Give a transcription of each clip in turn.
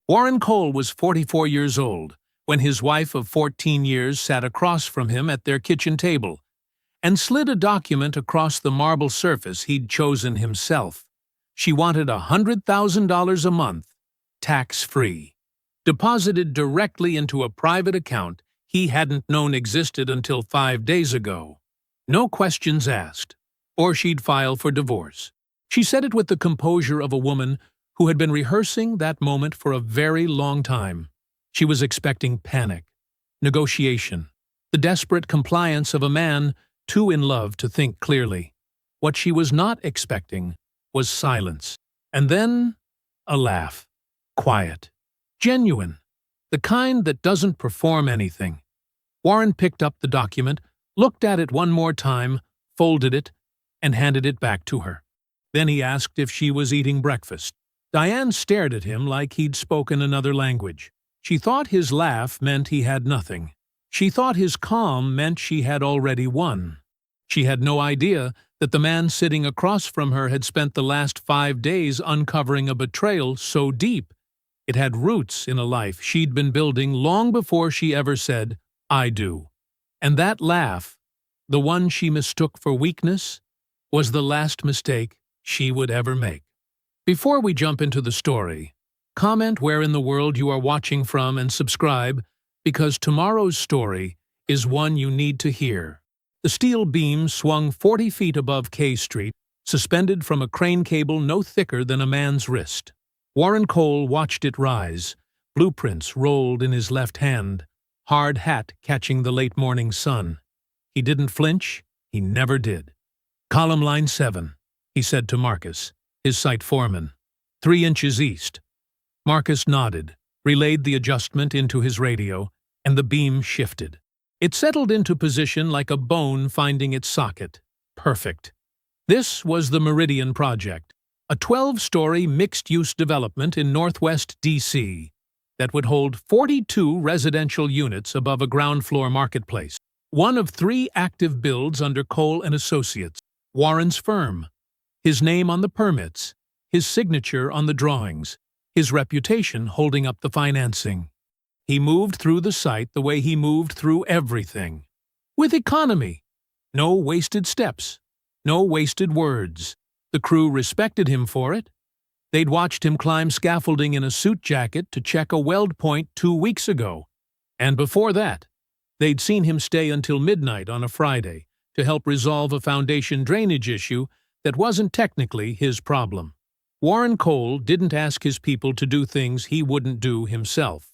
Warren Cole was 44 years old when his wife of 14 years sat across from him at their kitchen table and slid a document across the marble surface he'd chosen himself. She wanted $100,000 a month, tax-free, deposited directly into a private account he hadn't known existed until 5 days ago. No questions asked, or she'd file for divorce. She said it with the composure of a woman who had been rehearsing that moment for a very long time. She was expecting panic, negotiation, the desperate compliance of a man too in love to think clearly. What she was not expecting was silence, and then a laugh. Quiet. Genuine. The kind that doesn't perform anything. Warren picked up the document, looked at it one more time, folded it, and handed it back to her. Then he asked if she was eating breakfast. Diane stared at him like he'd spoken another language. She thought his laugh meant he had nothing. She thought his calm meant she had already won. She had no idea that the man sitting across from her had spent the last 5 days uncovering a betrayal so deep it had roots in a life she'd been building long before she ever said, "I do." And that laugh, the one she mistook for weakness, was the last mistake she would ever make. Before we jump into the story, comment where in the world you are watching from and subscribe, because tomorrow's story is one you need to hear. The steel beam swung 40 feet above K Street, suspended from a crane cable no thicker than a man's wrist. Warren Cole watched it rise, blueprints rolled in his left hand, hard hat catching the late morning sun. He didn't flinch, he never did. "Column line 7, he said to Marcus, his site foreman. 3 inches east. Marcus nodded, relayed the adjustment into his radio, and the beam shifted. It settled into position like a bone finding its socket. Perfect. This was the Meridian Project, a 12-story mixed-use development in northwest D.C. that would hold 42 residential units above a ground-floor marketplace. One of 3 active builds under Cole & Associates, Warren's firm. His name on the permits, his signature on the drawings, his reputation holding up the financing. He moved through the site the way he moved through everything. With economy. No wasted steps. No wasted words. The crew respected him for it. They'd watched him climb scaffolding in a suit jacket to check a weld point 2 weeks ago. And before that, they'd seen him stay until midnight on a Friday to help resolve a foundation drainage issue that wasn't technically his problem. Warren Cole didn't ask his people to do things he wouldn't do himself.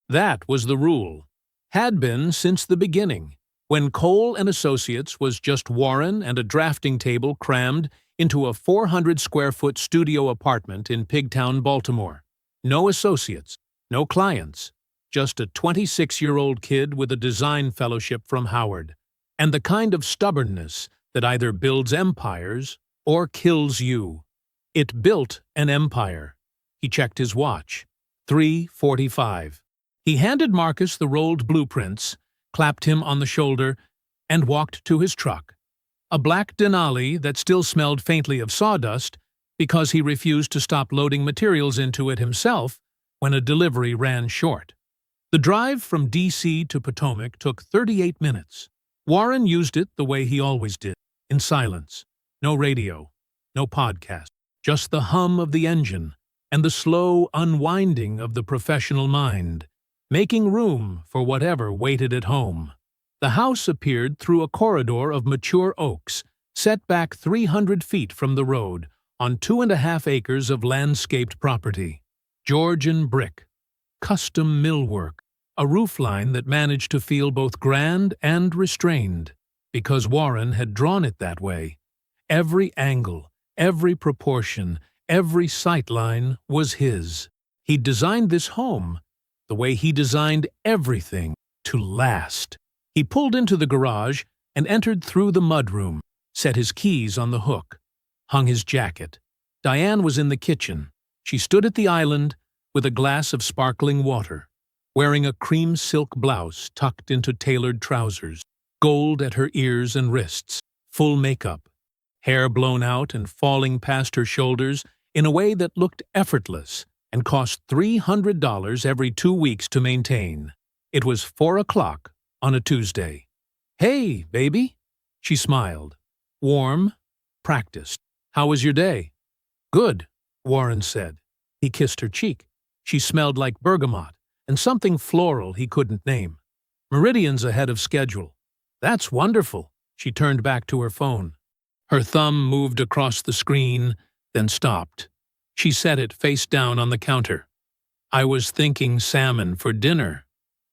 That was the rule. Had been since the beginning, when Cole & Associates was just Warren and a drafting table crammed into a 400-square-foot studio apartment in Pigtown, Baltimore. No associates, no clients, just a 26-year-old kid with a design fellowship from Howard, and the kind of stubbornness that either builds empires or kills you. It built an empire. He checked his watch. 3:45. He handed Marcus the rolled blueprints, clapped him on the shoulder, and walked to his truck. A black Denali that still smelled faintly of sawdust because he refused to stop loading materials into it himself when a delivery ran short. The drive from D.C. to Potomac took 38 minutes. Warren used it the way he always did, in silence. No radio, no podcast, just the hum of the engine and the slow unwinding of the professional mind, making room for whatever waited at home. The house appeared through a corridor of mature oaks, set back 300 feet from the road, on 2.5 acres of landscaped property. Georgian brick, custom millwork, a roofline that managed to feel both grand and restrained, because Warren had drawn it that way. Every angle, every proportion, every sightline was his. He'd designed this home, the way he designed everything, to last. He pulled into the garage and entered through the mudroom, set his keys on the hook, hung his jacket. Diane was in the kitchen. She stood at the island with a glass of sparkling water, wearing a cream silk blouse tucked into tailored trousers, gold at her ears and wrists, full makeup, hair blown out and falling past her shoulders in a way that looked effortless and cost $300 every 2 weeks to maintain. It was 4 o'clock on a Tuesday. "Hey, baby," she smiled. Warm, practiced. "How was your day?" "Good," Warren said. He kissed her cheek. She smelled like bergamot and something floral he couldn't name. "Meridian's ahead of schedule." "That's wonderful." She turned back to her phone. Her thumb moved across the screen, then stopped. She set it face down on the counter. "I was thinking salmon for dinner.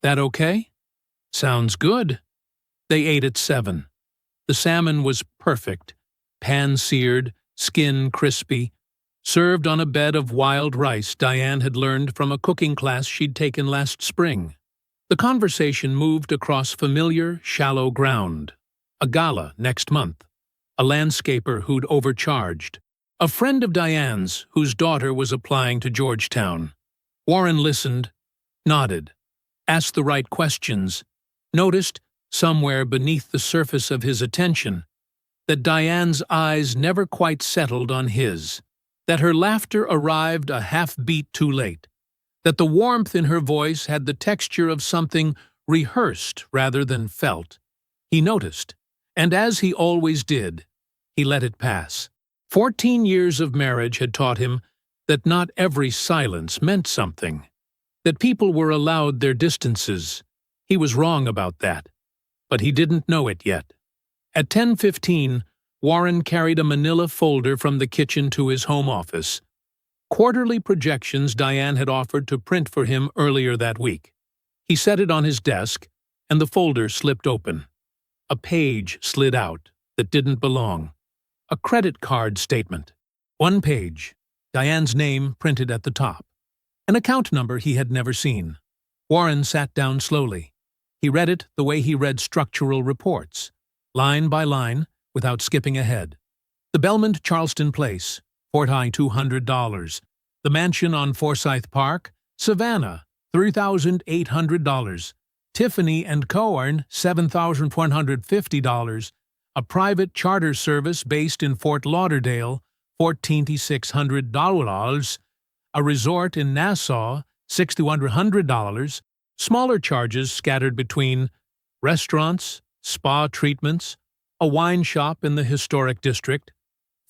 That okay?" "Sounds good." They ate at 7. The salmon was perfect, pan-seared, skin crispy, served on a bed of wild rice Diane had learned from a cooking class she'd taken last spring. The conversation moved across familiar, shallow ground. A gala next month. A landscaper who'd overcharged. A friend of Diane's whose daughter was applying to Georgetown. Warren listened, nodded, asked the right questions, noticed, somewhere beneath the surface of his attention, that Diane's eyes never quite settled on his, that her laughter arrived a half-beat too late, that the warmth in her voice had the texture of something rehearsed rather than felt. He noticed, and as he always did, he let it pass. 14 years of marriage had taught him that not every silence meant something, that people were allowed their distances. He was wrong about that, but he didn't know it yet. At 10:15, Warren carried a manila folder from the kitchen to his home office. Quarterly projections Diane had offered to print for him earlier that week. He set it on his desk, and the folder slipped open. A page slid out that didn't belong. A credit card statement. 1 page. Diane's name printed at the top. An account number he had never seen. Warren sat down slowly. He read it the way he read structural reports, line by line, without skipping ahead. The Belmont Charleston Place, Fort High $200. The mansion on Forsyth Park, Savannah, $3,800. Tiffany & Co. $7,150. A private charter service based in Fort Lauderdale, $1,460. A resort in Nassau, $6,100. Smaller charges scattered between restaurants, spa treatments, a wine shop in the historic district,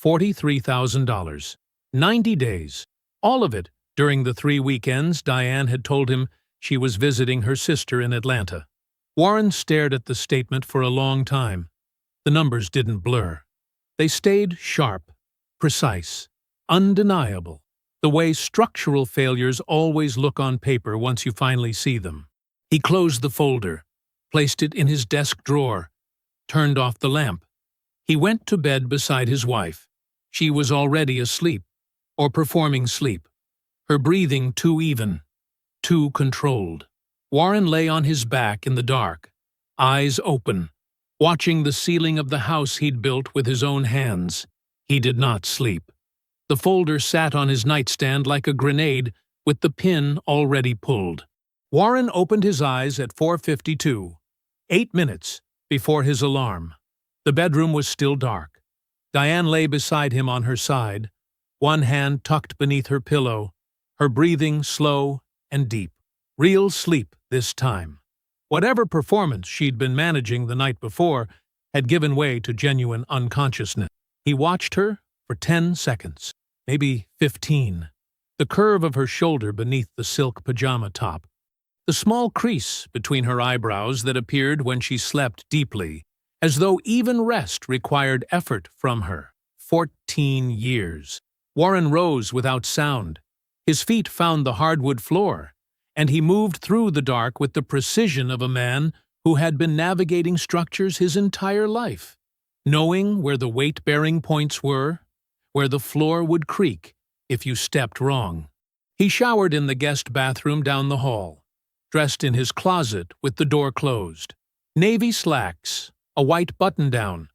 $43,000. 90 days. All of it during the 3 weekends Diane had told him she was visiting her sister in Atlanta. Warren stared at the statement for a long time. The numbers didn't blur. They stayed sharp, precise, undeniable, the way structural failures always look on paper once you finally see them. He closed the folder, placed it in his desk drawer, turned off the lamp. He went to bed beside his wife. She was already asleep, or performing sleep, her breathing too even, too controlled. Warren lay on his back in the dark, eyes open, watching the ceiling of the house he'd built with his own hands. He did not sleep. The folder sat on his nightstand like a grenade with the pin already pulled. Warren opened his eyes at 4:52, 8 minutes before his alarm. The bedroom was still dark. Diane lay beside him on her side, one hand tucked beneath her pillow, her breathing slow and deep. Real sleep this time. Whatever performance she'd been managing the night before had given way to genuine unconsciousness. He watched her for 10 seconds, maybe 15. The curve of her shoulder beneath the silk pajama top. The small crease between her eyebrows that appeared when she slept deeply, as though even rest required effort from her. 14 years. Warren rose without sound. His feet found the hardwood floor, and he moved through the dark with the precision of a man who had been navigating structures his entire life, knowing where the weight-bearing points were, where the floor would creak if you stepped wrong. He showered in the guest bathroom down the hall, dressed in his closet with the door closed. Navy slacks, a white button-down,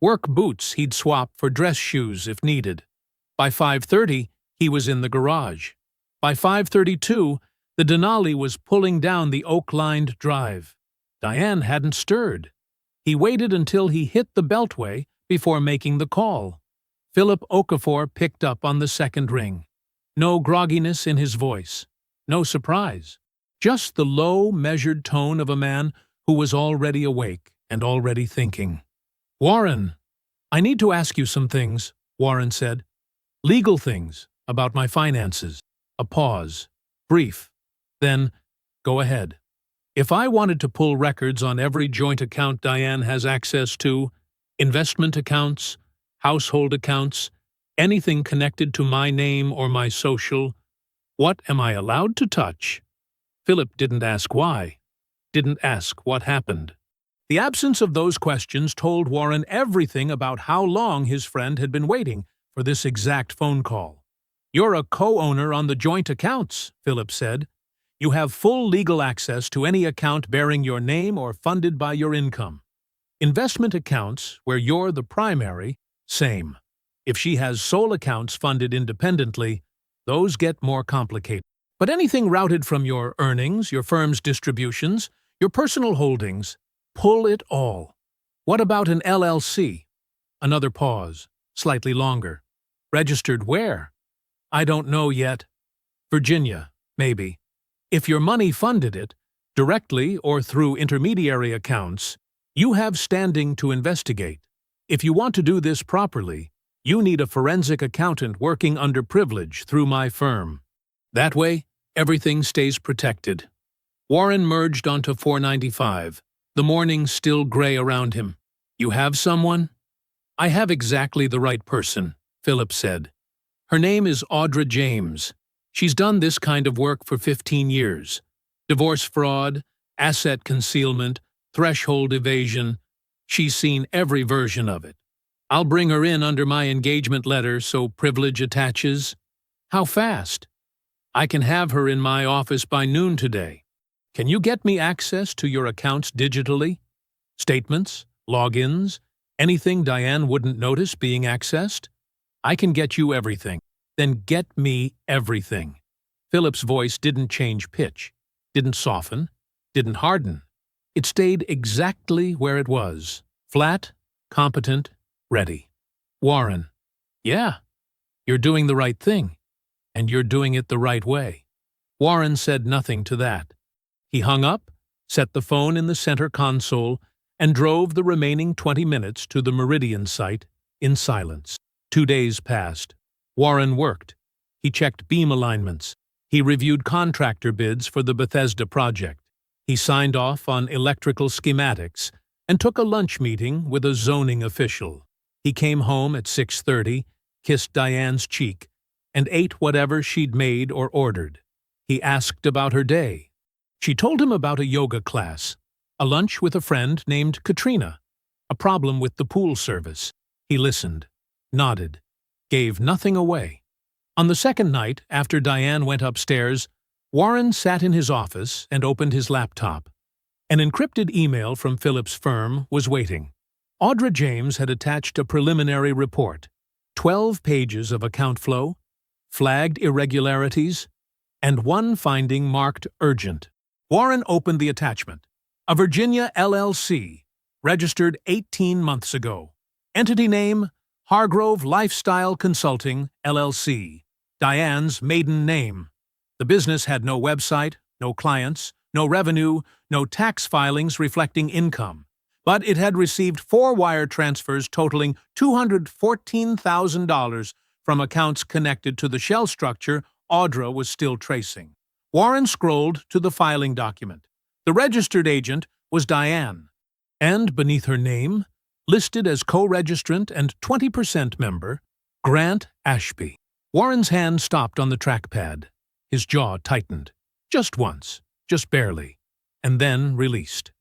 work boots he'd swap for dress shoes if needed. By 5:30, he was in the garage. By 5:32, the Denali was pulling down the oak-lined drive. Diane hadn't stirred. He waited until he hit the beltway before making the call. Philip Okafor picked up on the second ring. No grogginess in his voice, no surprise. Just the low, measured tone of a man who was already awake and already thinking. "Warren, I need to ask you some things," Warren said. "Legal things, about my finances." A pause. Brief. Then, "Go ahead." "If I wanted to pull records on every joint account Diane has access to, investment accounts, household accounts, anything connected to my name or my social, what am I allowed to touch?" Philip didn't ask why, didn't ask what happened. The absence of those questions told Warren everything about how long his friend had been waiting for this exact phone call. "You're a co-owner on the joint accounts," Philip said. "You have full legal access to any account bearing your name or funded by your income. Investment accounts, where you're the primary, same. If she has sole accounts funded independently, those get more complicated. But anything routed from your earnings, your firm's distributions, your personal holdings, pull it all." "What about an LLC?" Another pause, slightly longer. "Registered where?" "I don't know yet. Virginia, maybe. If your money funded it, directly or through intermediary accounts, you have standing to investigate. If you want to do this properly, you need a forensic accountant working under privilege through my firm. That way, everything stays protected." Warren merged onto 495, the morning still gray around him. "You have someone?" "I have exactly the right person," Philip said. "Her name is Audra James. She's done this kind of work for 15 years. Divorce fraud, asset concealment, threshold evasion. She's seen every version of it. I'll bring her in under my engagement letter so privilege attaches." "How fast?" "I can have her in my office by noon today. Can you get me access to your accounts digitally? Statements, logins, anything Diane wouldn't notice being accessed? I can get you everything. Then get me everything." Philip's voice didn't change pitch, didn't soften, didn't harden. It stayed exactly where it was, flat, competent, ready. "Warren, yeah, you're doing the right thing, and you're doing it the right way." Warren said nothing to that. He hung up, set the phone in the center console, and drove the remaining 20 minutes to the Meridian site in silence. 2 days passed. Warren worked. He checked beam alignments. He reviewed contractor bids for the Bethesda project. He signed off on electrical schematics and took a lunch meeting with a zoning official. He came home at 6:30, kissed Diane's cheek, and ate whatever she'd made or ordered. He asked about her day. She told him about a yoga class, a lunch with a friend named Katrina, a problem with the pool service. He listened, nodded, gave nothing away. On the second night, after Diane went upstairs, Warren sat in his office and opened his laptop. An encrypted email from Philip's firm was waiting. Audra James had attached a preliminary report, 12 pages of account flow, flagged irregularities, and one finding marked urgent. Warren opened the attachment. A Virginia LLC, registered 18 months ago. Entity name, Hargrove Lifestyle Consulting, LLC. Diane's maiden name. The business had no website, no clients, no revenue, no tax filings reflecting income. But it had received 4 wire transfers totaling $214,000 from accounts connected to the shell structure Audra was still tracing. Warren scrolled to the filing document. The registered agent was Diane, and beneath her name, listed as co-registrant and 20% member, Grant Ashby. Warren's hand stopped on the trackpad. His jaw tightened. Just once, just barely, and then released.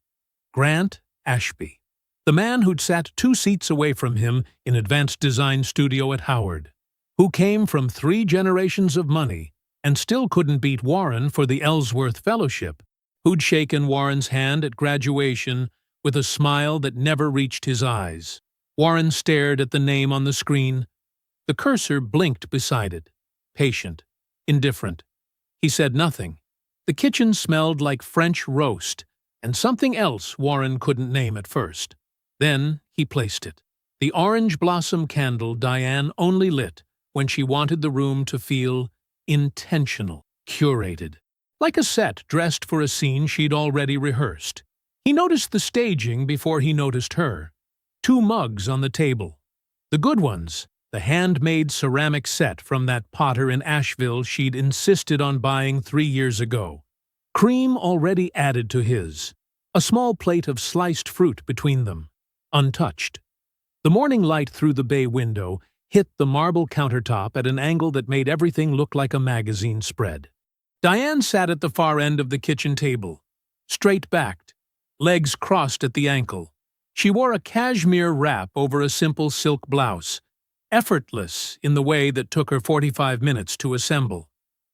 Grant Ashby, the man who'd sat 2 seats away from him in Advanced Design Studio at Howard, who came from 3 generations of money and still couldn't beat Warren for the Ellsworth Fellowship, who'd shaken Warren's hand at graduation with a smile that never reached his eyes. Warren stared at the name on the screen. The cursor blinked beside it, patient, indifferent. He said nothing. The kitchen smelled like French roast, and something else Warren couldn't name at first. Then he placed it. The orange blossom candle Diane only lit when she wanted the room to feel intentional, curated. Like a set dressed for a scene she'd already rehearsed. He noticed the staging before he noticed her. 2 mugs on the table. The good ones, the handmade ceramic set from that potter in Asheville she'd insisted on buying 3 years ago. Cream already added to his. A small plate of sliced fruit between them, untouched. The morning light through the bay window hit the marble countertop at an angle that made everything look like a magazine spread. Diane sat at the far end of the kitchen table, straight-backed, legs crossed at the ankle. She wore a cashmere wrap over a simple silk blouse, effortless in the way that took her 45 minutes to assemble.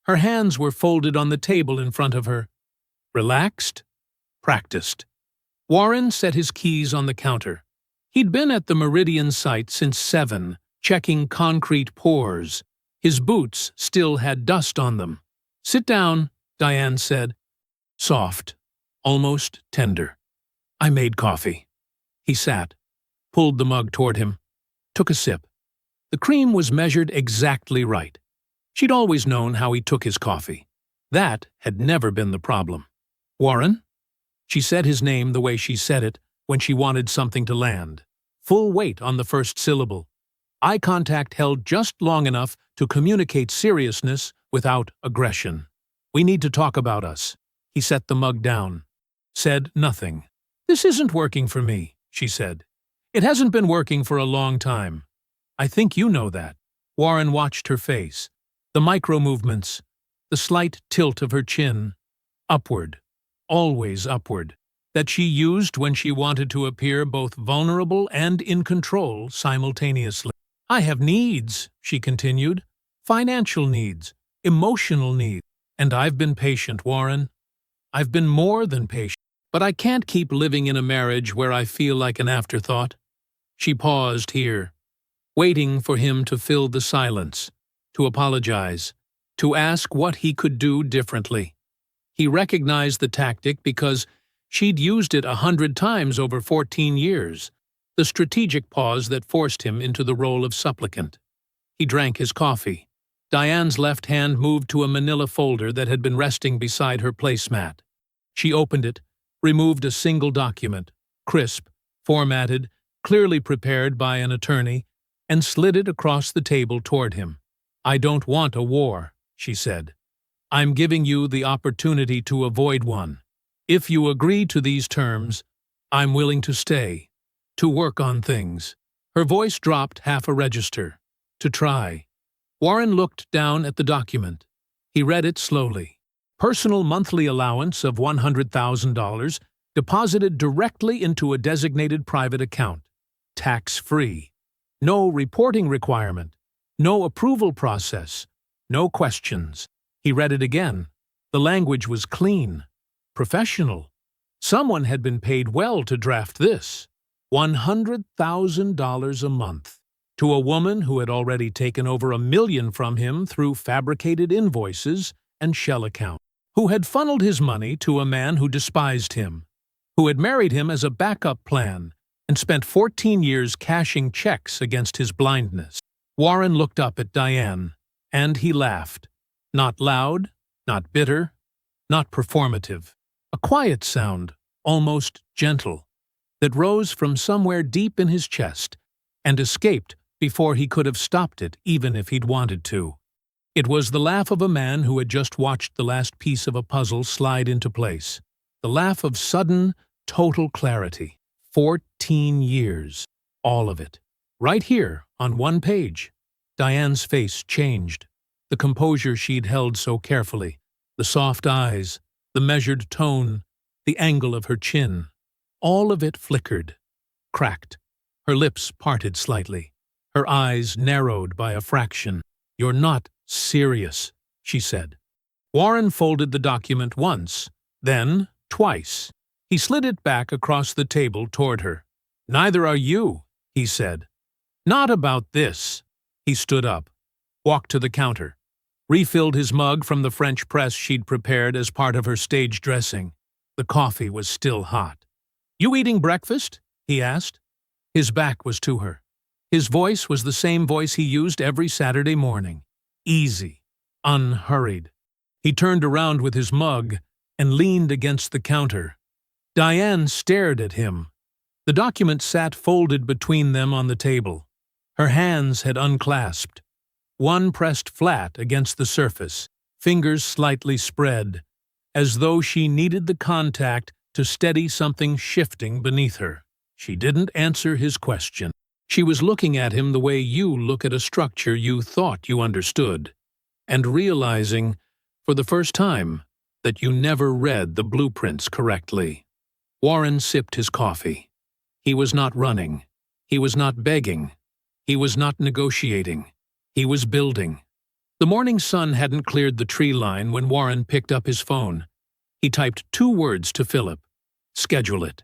Her hands were folded on the table in front of her. Relaxed, practiced. Warren set his keys on the counter. He'd been at the Meridian site since 7, checking concrete pours. His boots still had dust on them. "Sit down," Diane said. Soft, almost tender. "I made coffee." He sat, pulled the mug toward him, took a sip. The cream was measured exactly right. She'd always known how he took his coffee. That had never been the problem. "Warren?" She said his name the way she said it when she wanted something to land. Full weight on the first syllable. Eye contact held just long enough to communicate seriousness without aggression. "We need to talk about us." He set the mug down. Said nothing. "This isn't working for me," she said. "It hasn't been working for a long time. I think you know that." Warren watched her face. The micro-movements, the slight tilt of her chin. Upward. Always upward. That she used when she wanted to appear both vulnerable and in control simultaneously. "I have needs," she continued. "Financial needs. Emotional needs. And I've been patient, Warren. I've been more than patient. But I can't keep living in a marriage where I feel like an afterthought." She paused here, waiting for him to fill the silence, to apologize, to ask what he could do differently. He recognized the tactic because she'd used it 100 times over 14 years, the strategic pause that forced him into the role of supplicant. He drank his coffee. Diane's left hand moved to a manila folder that had been resting beside her placemat. She opened it, removed a single document, crisp, formatted, clearly prepared by an attorney, and slid it across the table toward him. "I don't want a war," she said. "I'm giving you the opportunity to avoid one. If you agree to these terms, I'm willing to stay, to work on things." Her voice dropped half a register. "To try." Warren looked down at the document. He read it slowly. Personal monthly allowance of $100,000 deposited directly into a designated private account. Tax-free. No reporting requirement. No approval process. No questions. He read it again. The language was clean. Professional. Someone had been paid well to draft this. $100,000 a month. To a woman who had already taken over $1 million from him through fabricated invoices and shell accounts. Who had funneled his money to a man who despised him. Who had married him as a backup plan and spent 14 years cashing checks against his blindness. Warren looked up at Diane, and he laughed. Not loud, not bitter, not performative. A quiet sound, almost gentle, that rose from somewhere deep in his chest and escaped before he could have stopped it even if he'd wanted to. It was the laugh of a man who had just watched the last piece of a puzzle slide into place. The laugh of sudden, total clarity. 14 years. All of it. Right here, on one page. Diane's face changed. The composure she'd held so carefully. The soft eyes. The measured tone. The angle of her chin. All of it flickered. Cracked. Her lips parted slightly. Her eyes narrowed by a fraction. "You're not serious," she said. Warren folded the document once, then twice. He slid it back across the table toward her. "Neither are you," he said. "Not about this." He stood up, walked to the counter, refilled his mug from the French press she'd prepared as part of her stage dressing. The coffee was still hot. "You eating breakfast?" he asked. His back was to her. His voice was the same voice he used every Saturday morning. Easy, unhurried. He turned around with his mug and leaned against the counter. Diane stared at him. The document sat folded between them on the table. Her hands had unclasped. One pressed flat against the surface, fingers slightly spread, as though she needed the contact to steady something shifting beneath her. She didn't answer his question. She was looking at him the way you look at a structure you thought you understood, and realizing, for the first time, that you never read the blueprints correctly. Warren sipped his coffee. He was not running. He was not begging. He was not negotiating. He was building. The morning sun hadn't cleared the tree line when Warren picked up his phone. He typed 2 words to Philip. Schedule it.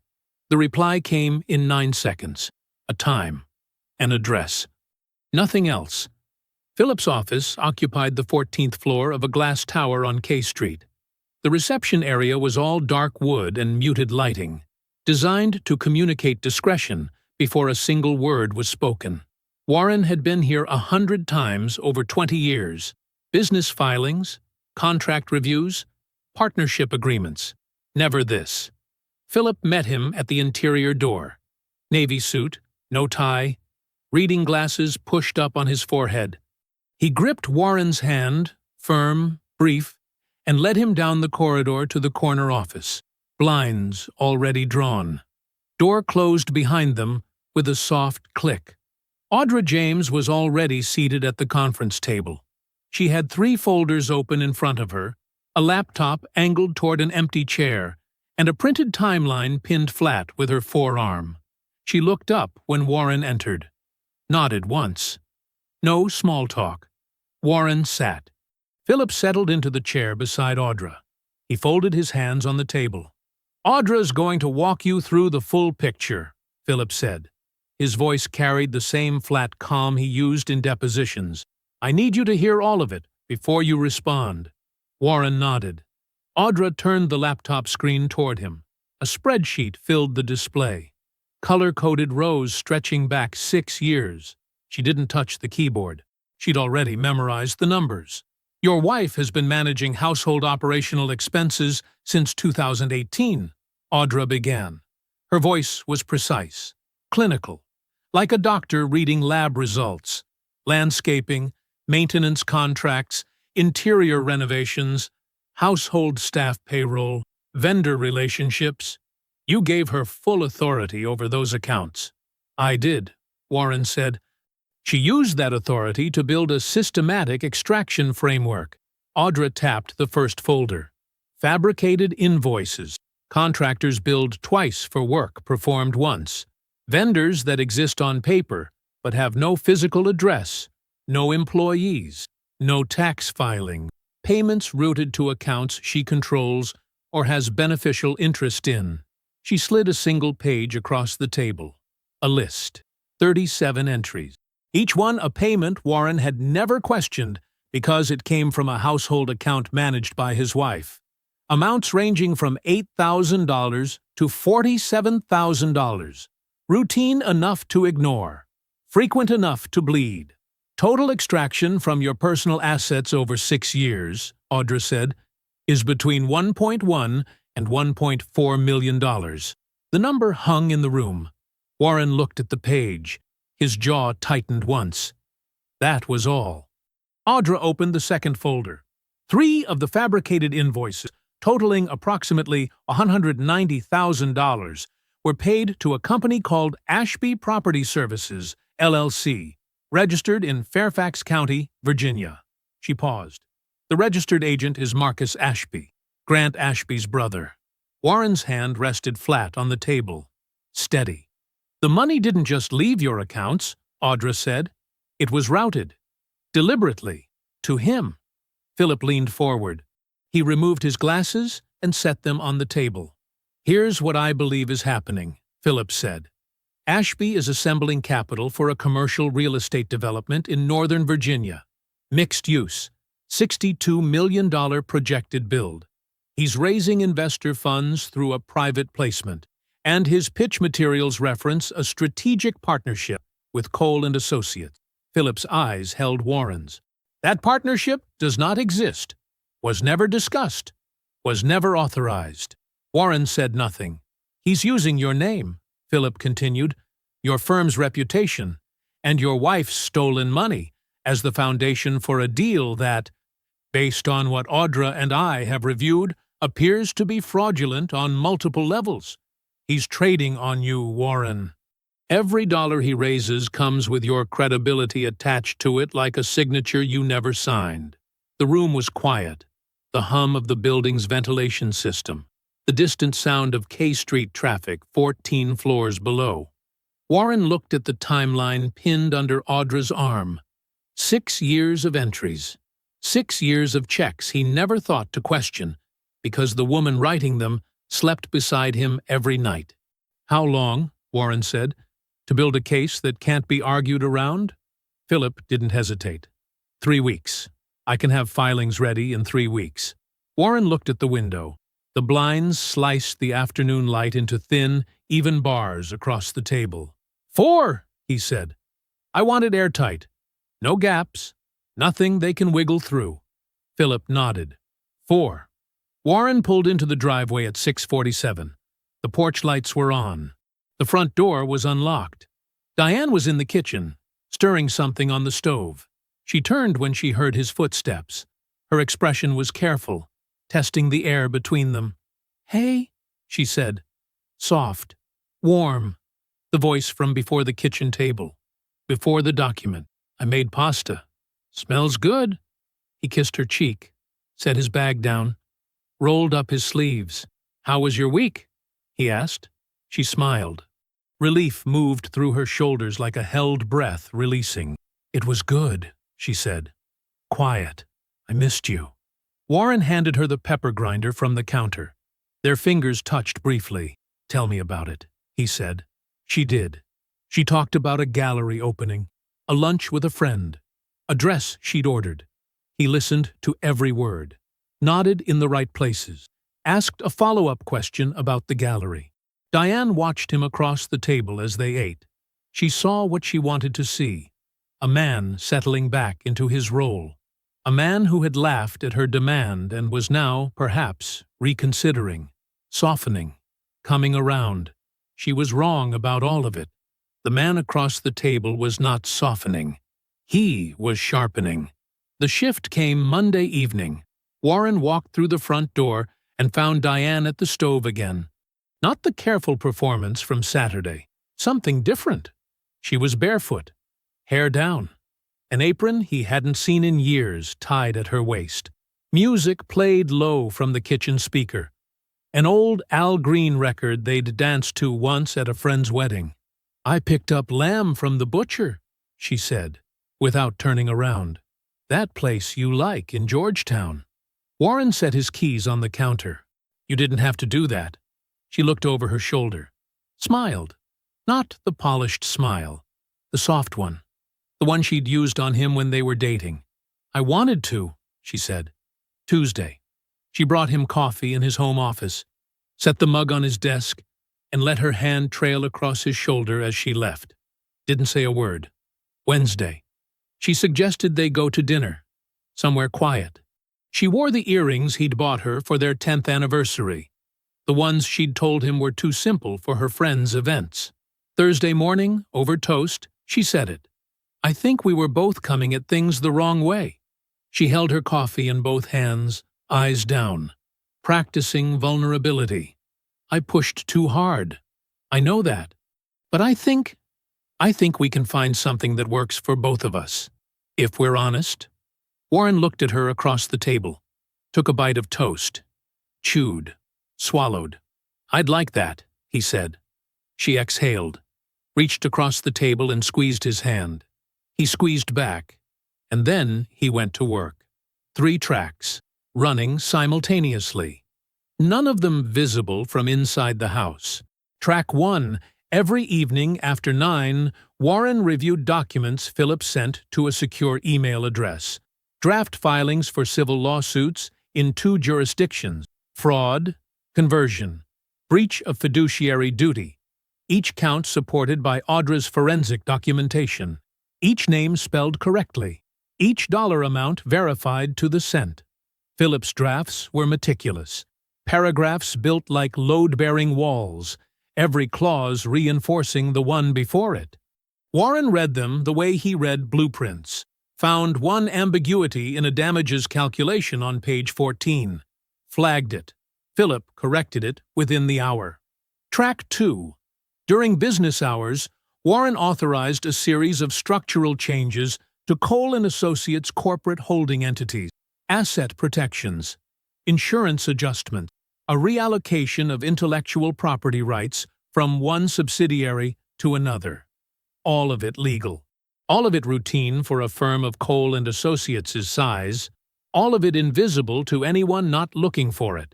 The reply came in 9 seconds. A time. An address. Nothing else. Philip's office occupied the 14th floor of a glass tower on K Street. The reception area was all dark wood and muted lighting, designed to communicate discretion before a single word was spoken. Warren had been here 100 times over 20 years. Business filings, contract reviews, partnership agreements. Never this. Philip met him at the interior door. Navy suit, no tie, reading glasses pushed up on his forehead. He gripped Warren's hand, firm, brief, and led him down the corridor to the corner office, blinds already drawn. Door closed behind them with a soft click. Audra James was already seated at the conference table. She had 3 folders open in front of her, a laptop angled toward an empty chair, and a printed timeline pinned flat with her forearm. She looked up when Warren entered. Nodded once. No small talk. Warren sat. Philip settled into the chair beside Audra. He folded his hands on the table. "Audra's going to walk you through the full picture," Philip said. His voice carried the same flat calm he used in depositions. "I need you to hear all of it before you respond." Warren nodded. Audra turned the laptop screen toward him. A spreadsheet filled the display. Color-coded rows stretching back 6 years. She didn't touch the keyboard. She'd already memorized the numbers. "Your wife has been managing household operational expenses since 2018, Audra began. Her voice was precise, clinical, like a doctor reading lab results. Landscaping, maintenance contracts, interior renovations, household staff payroll, vendor relationships. You gave her full authority over those accounts." "I did," Warren said. "She used that authority to build a systematic extraction framework." Audra tapped the first folder. Fabricated invoices. Contractors billed twice for work performed once. Vendors that exist on paper but have no physical address, no employees, no tax filing. Payments routed to accounts she controls or has beneficial interest in. She slid a single page across the table. A list. 37 entries. Each one a payment Warren had never questioned because it came from a household account managed by his wife. Amounts ranging from $8,000 to $47,000. Routine enough to ignore. Frequent enough to bleed. Total extraction from your personal assets over 6 years, Audra said, is between $1.1 and $1.4 million. The number hung in the room. Warren looked at the page. His jaw tightened once. That was all. Audra opened the second folder. 3 of the fabricated invoices, totaling approximately $190,000, were paid to a company called Ashby Property Services, LLC, registered in Fairfax County, Virginia. She paused. The registered agent is Marcus Ashby, Grant Ashby's brother. Warren's hand rested flat on the table. Steady. "The money didn't just leave your accounts," Audra said. "It was routed. Deliberately. To him." Philip leaned forward. He removed his glasses and set them on the table. "Here's what I believe is happening," Philip said. "Ashby is assembling capital for a commercial real estate development in Northern Virginia. Mixed use. $62 million projected build. He's raising investor funds through a private placement, and his pitch materials reference a strategic partnership with Cole & Associates." Philip's eyes held Warren's. "That partnership does not exist, was never discussed, was never authorized. Warren said nothing. He's using your name, Philip continued, your firm's reputation, and your wife's stolen money as the foundation for a deal that, based on what Audra and I have reviewed, appears to be fraudulent on multiple levels. He's trading on you, Warren. Every dollar he raises comes with your credibility attached to it like a signature you never signed. The room was quiet, the hum of the building's ventilation system, the distant sound of K Street traffic 14 floors below. Warren looked at the timeline pinned under Audra's arm. 6 years of entries. 6 years of checks he never thought to question, because the woman writing them slept beside him every night. How long, Warren said, to build a case that can't be argued around? Philip didn't hesitate. 3 weeks. I can have filings ready in 3 weeks. Warren looked at the window. The blinds sliced the afternoon light into thin, even bars across the table. 4, he said. I want it airtight. No gaps. Nothing they can wiggle through. Philip nodded. 4. Warren pulled into the driveway at 6:47. The porch lights were on. The front door was unlocked. Diane was in the kitchen, stirring something on the stove. She turned when she heard his footsteps. Her expression was careful, testing the air between them. Hey, she said. Soft, warm. The voice from before the kitchen table. Before the document. I made pasta. Smells good. He kissed her cheek, set his bag down, rolled up his sleeves. How was your week? He asked. She smiled. Relief moved through her shoulders like a held breath releasing. It was good, she said. Quiet. I missed you. Warren handed her the pepper grinder from the counter. Their fingers touched briefly. Tell me about it, he said. She did. She talked about a gallery opening, a lunch with a friend, a dress she'd ordered. He listened to every word, nodded in the right places, asked a follow-up question about the gallery. Diane watched him across the table as they ate. She saw what she wanted to see, a man settling back into his role, a man who had laughed at her demand and was now, perhaps, reconsidering, softening, coming around. She was wrong about all of it. The man across the table was not softening. He was sharpening. The shift came Monday evening. Warren walked through the front door and found Diane at the stove again. Not the careful performance from Saturday. Something different. She was barefoot, hair down, an apron he hadn't seen in years tied at her waist. Music played low from the kitchen speaker. An old Al Green record they'd danced to once at a friend's wedding. I picked up lamb from the butcher, she said, without turning around. That place you like in Georgetown. Warren set his keys on the counter. You didn't have to do that. She looked over her shoulder, smiled. Not the polished smile, the soft one, the one she'd used on him when they were dating. I wanted to, she said. Tuesday. She brought him coffee in his home office, set the mug on his desk, and let her hand trail across his shoulder as she left. Didn't say a word. Wednesday. She suggested they go to dinner, somewhere quiet. She wore the earrings he'd bought her for their 10th anniversary. The ones she'd told him were too simple for her friends' events. Thursday morning, over toast, she said it. I think we were both coming at things the wrong way. She held her coffee in both hands, eyes down, practicing vulnerability. I pushed too hard. I know that. But I think we can find something that works for both of us, if we're honest. Warren looked at her across the table, took a bite of toast, chewed, swallowed. I'd like that, he said. She exhaled, reached across the table and squeezed his hand. He squeezed back, and then he went to work. 3 tracks, running simultaneously. None of them visible from inside the house. Track 1. Every evening after 9, Warren reviewed documents Philip sent to a secure email address. Draft filings for civil lawsuits in 2 jurisdictions. Fraud, conversion, breach of fiduciary duty. Each count supported by Audra's forensic documentation. Each name spelled correctly. each dollar amount verified to the cent. Philip's drafts were meticulous, paragraphs built like load-bearing walls, every clause reinforcing the one before it. Warren read them the way he read blueprints, found one ambiguity in a damages calculation on page 14, flagged it. Philip corrected it within the hour. Track 2. During business hours, Warren authorized a series of structural changes to Cole & Associates' corporate holding entities, asset protections, insurance adjustment, a reallocation of intellectual property rights from one subsidiary to another. All of it legal. All of it routine for a firm of Cole & Associates' size. All of it invisible to anyone not looking for it.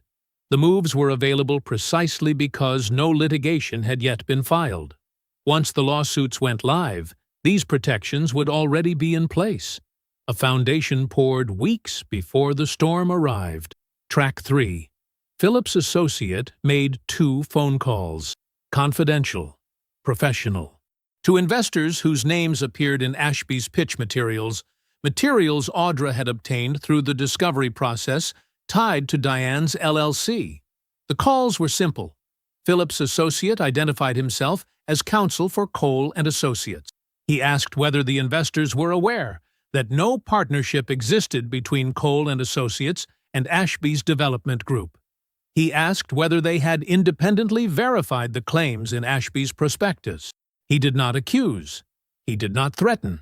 The moves were available precisely because no litigation had yet been filed. Once the lawsuits went live, these protections would already be in place. A foundation poured weeks before the storm arrived. Track 3. Philip's associate made 2 phone calls. Confidential. Professional. To investors whose names appeared in Ashby's pitch materials Audra had obtained through the discovery process tied to Diane's LLC. The calls were simple. Philip's associate identified himself as counsel for Cole & Associates. He asked whether the investors were aware that no partnership existed between Cole & Associates and Ashby's development group. He asked whether they had independently verified the claims in Ashby's prospectus. He did not accuse. He did not threaten.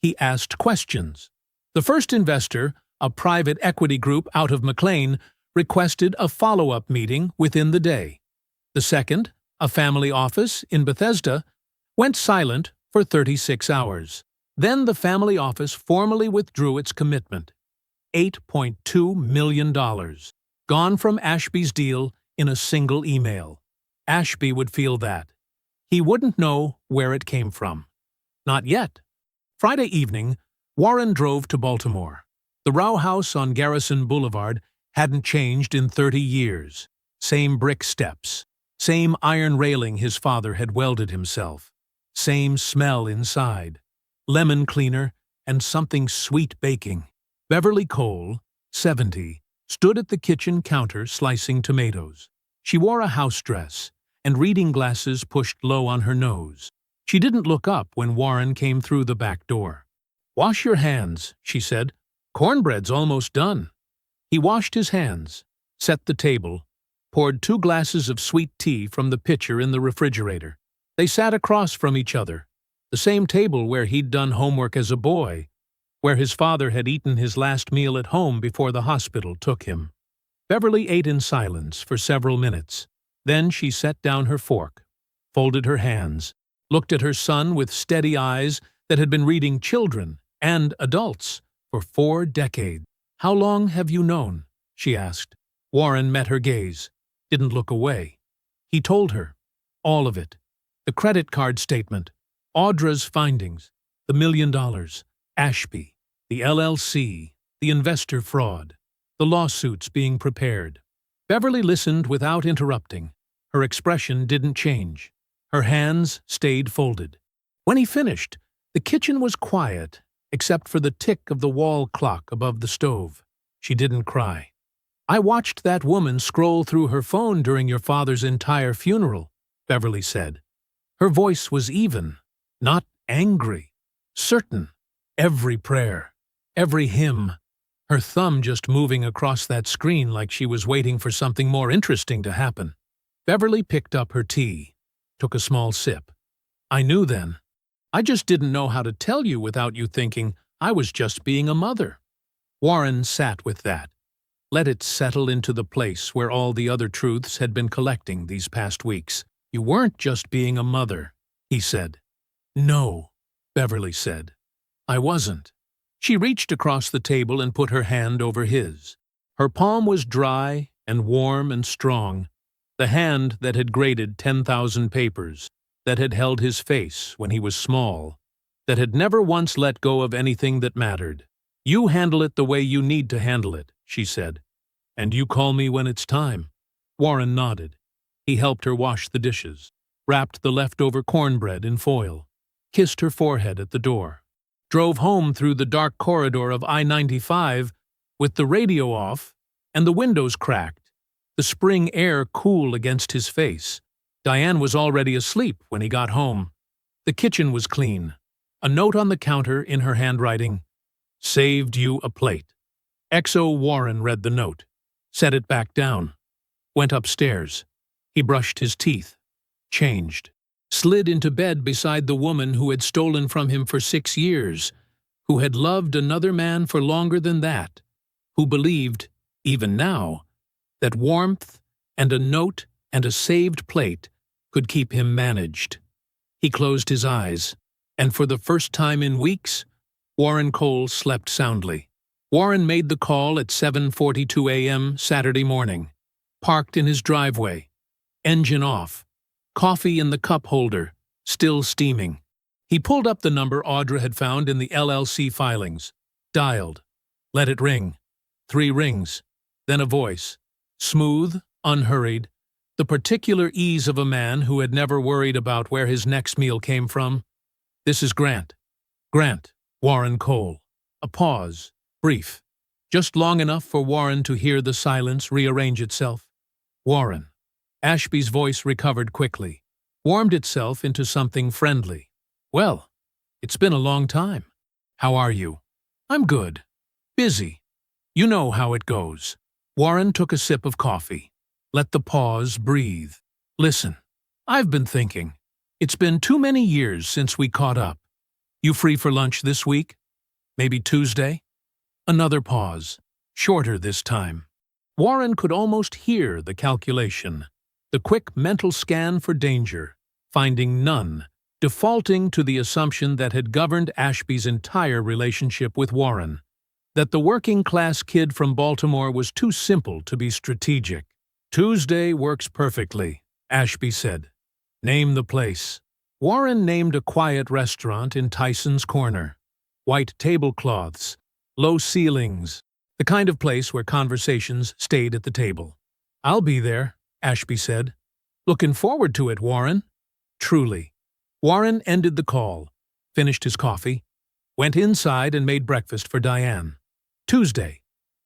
He asked questions. The first investor, a private equity group out of McLean, requested a follow-up meeting within the day. The second, a family office in Bethesda, went silent for 36 hours. Then the family office formally withdrew its commitment. $8.2 million. Gone from Ashby's deal in a single email. Ashby would feel that. He wouldn't know where it came from. Not yet. Friday evening, Warren drove to Baltimore. The row house on Garrison Boulevard hadn't changed in 30 years. Same brick steps. Same iron railing his father had welded himself. Same smell inside. Lemon cleaner and something sweet baking. Beverly Cole, 70, stood at the kitchen counter slicing tomatoes. She wore a house dress and reading glasses pushed low on her nose. She didn't look up when Warren came through the back door. "Wash your hands," she said. "Cornbread's almost done." He washed his hands, set the table, poured 2 glasses of sweet tea from the pitcher in the refrigerator. They sat across from each other, the same table where he'd done homework as a boy, where his father had eaten his last meal at home before the hospital took him. Beverly ate in silence for several minutes. Then she set down her fork, folded her hands, looked at her son with steady eyes that had been reading children and adults for 4 decades. "How long have you known?" she asked. Warren met her gaze, didn't look away. He told her. All of it. The credit card statement, Audra's findings, the $1 million, Ashby, the LLC, the investor fraud, the lawsuits being prepared. Beverly listened without interrupting. Her expression didn't change. Her hands stayed folded. When he finished, the kitchen was quiet, except for the tick of the wall clock above the stove. She didn't cry. "I watched that woman scroll through her phone during your father's entire funeral," Beverly said. Her voice was even, not angry, certain. Every prayer, every hymn, her thumb just moving across that screen like she was waiting for something more interesting to happen. Beverly picked up her tea, took a small sip. "I knew then. I just didn't know how to tell you without you thinking I was just being a mother." Warren sat with that. Let it settle into the place where all the other truths had been collecting these past weeks. "You weren't just being a mother," he said. "No," Beverly said. "I wasn't." She reached across the table and put her hand over his. Her palm was dry and warm and strong, the hand that had graded 10,000 papers, that had held his face when he was small, that had never once let go of anything that mattered. "You handle it the way you need to handle it," she said. "And you call me when it's time." Warren nodded. He helped her wash the dishes, wrapped the leftover cornbread in foil, kissed her forehead at the door. drove home through the dark corridor of I-95 with the radio off and the windows cracked, the spring air cool against his face. Diane was already asleep when he got home. The kitchen was clean. A note on the counter in her handwriting. Saved you a plate. XO Warren read the note, set it back down, went upstairs. He brushed his teeth, changed, slid into bed beside the woman who had stolen from him for 6 years, who had loved another man for longer than that, who believed, even now, that warmth and a note and a saved plate could keep him managed. He closed his eyes, and for the first time in weeks, Warren Cole slept soundly. Warren made the call at 7:42 a.m. Saturday morning, parked in his driveway, engine off, coffee in the cup holder, still steaming. He pulled up the number Audra had found in the LLC filings, dialed, let it ring. 3 rings, then a voice, smooth, unhurried, the particular ease of a man who had never worried about where his next meal came from. This is Grant. Grant, Warren Cole. A pause, brief, just long enough for Warren to hear the silence rearrange itself. Warren. Ashby's voice recovered quickly, warmed itself into something friendly. Well, it's been a long time. How are you? I'm good. Busy. You know how it goes. Warren took a sip of coffee. Let the pause breathe. Listen, I've been thinking. It's been too many years since we caught up. You free for lunch this week? Maybe Tuesday? Another pause, shorter this time. Warren could almost hear the calculation, the quick mental scan for danger, finding none, defaulting to the assumption that had governed Ashby's entire relationship with Warren, that the working-class kid from Baltimore was too simple to be strategic. Tuesday works perfectly, Ashby said. Name the place. Warren named a quiet restaurant in Tyson's Corner. White tablecloths, low ceilings, the kind of place where conversations stayed at the table. I'll be there, Ashby said. Looking forward to it, Warren. Truly. Warren ended the call, finished his coffee, went inside and made breakfast for Diane. Tuesday,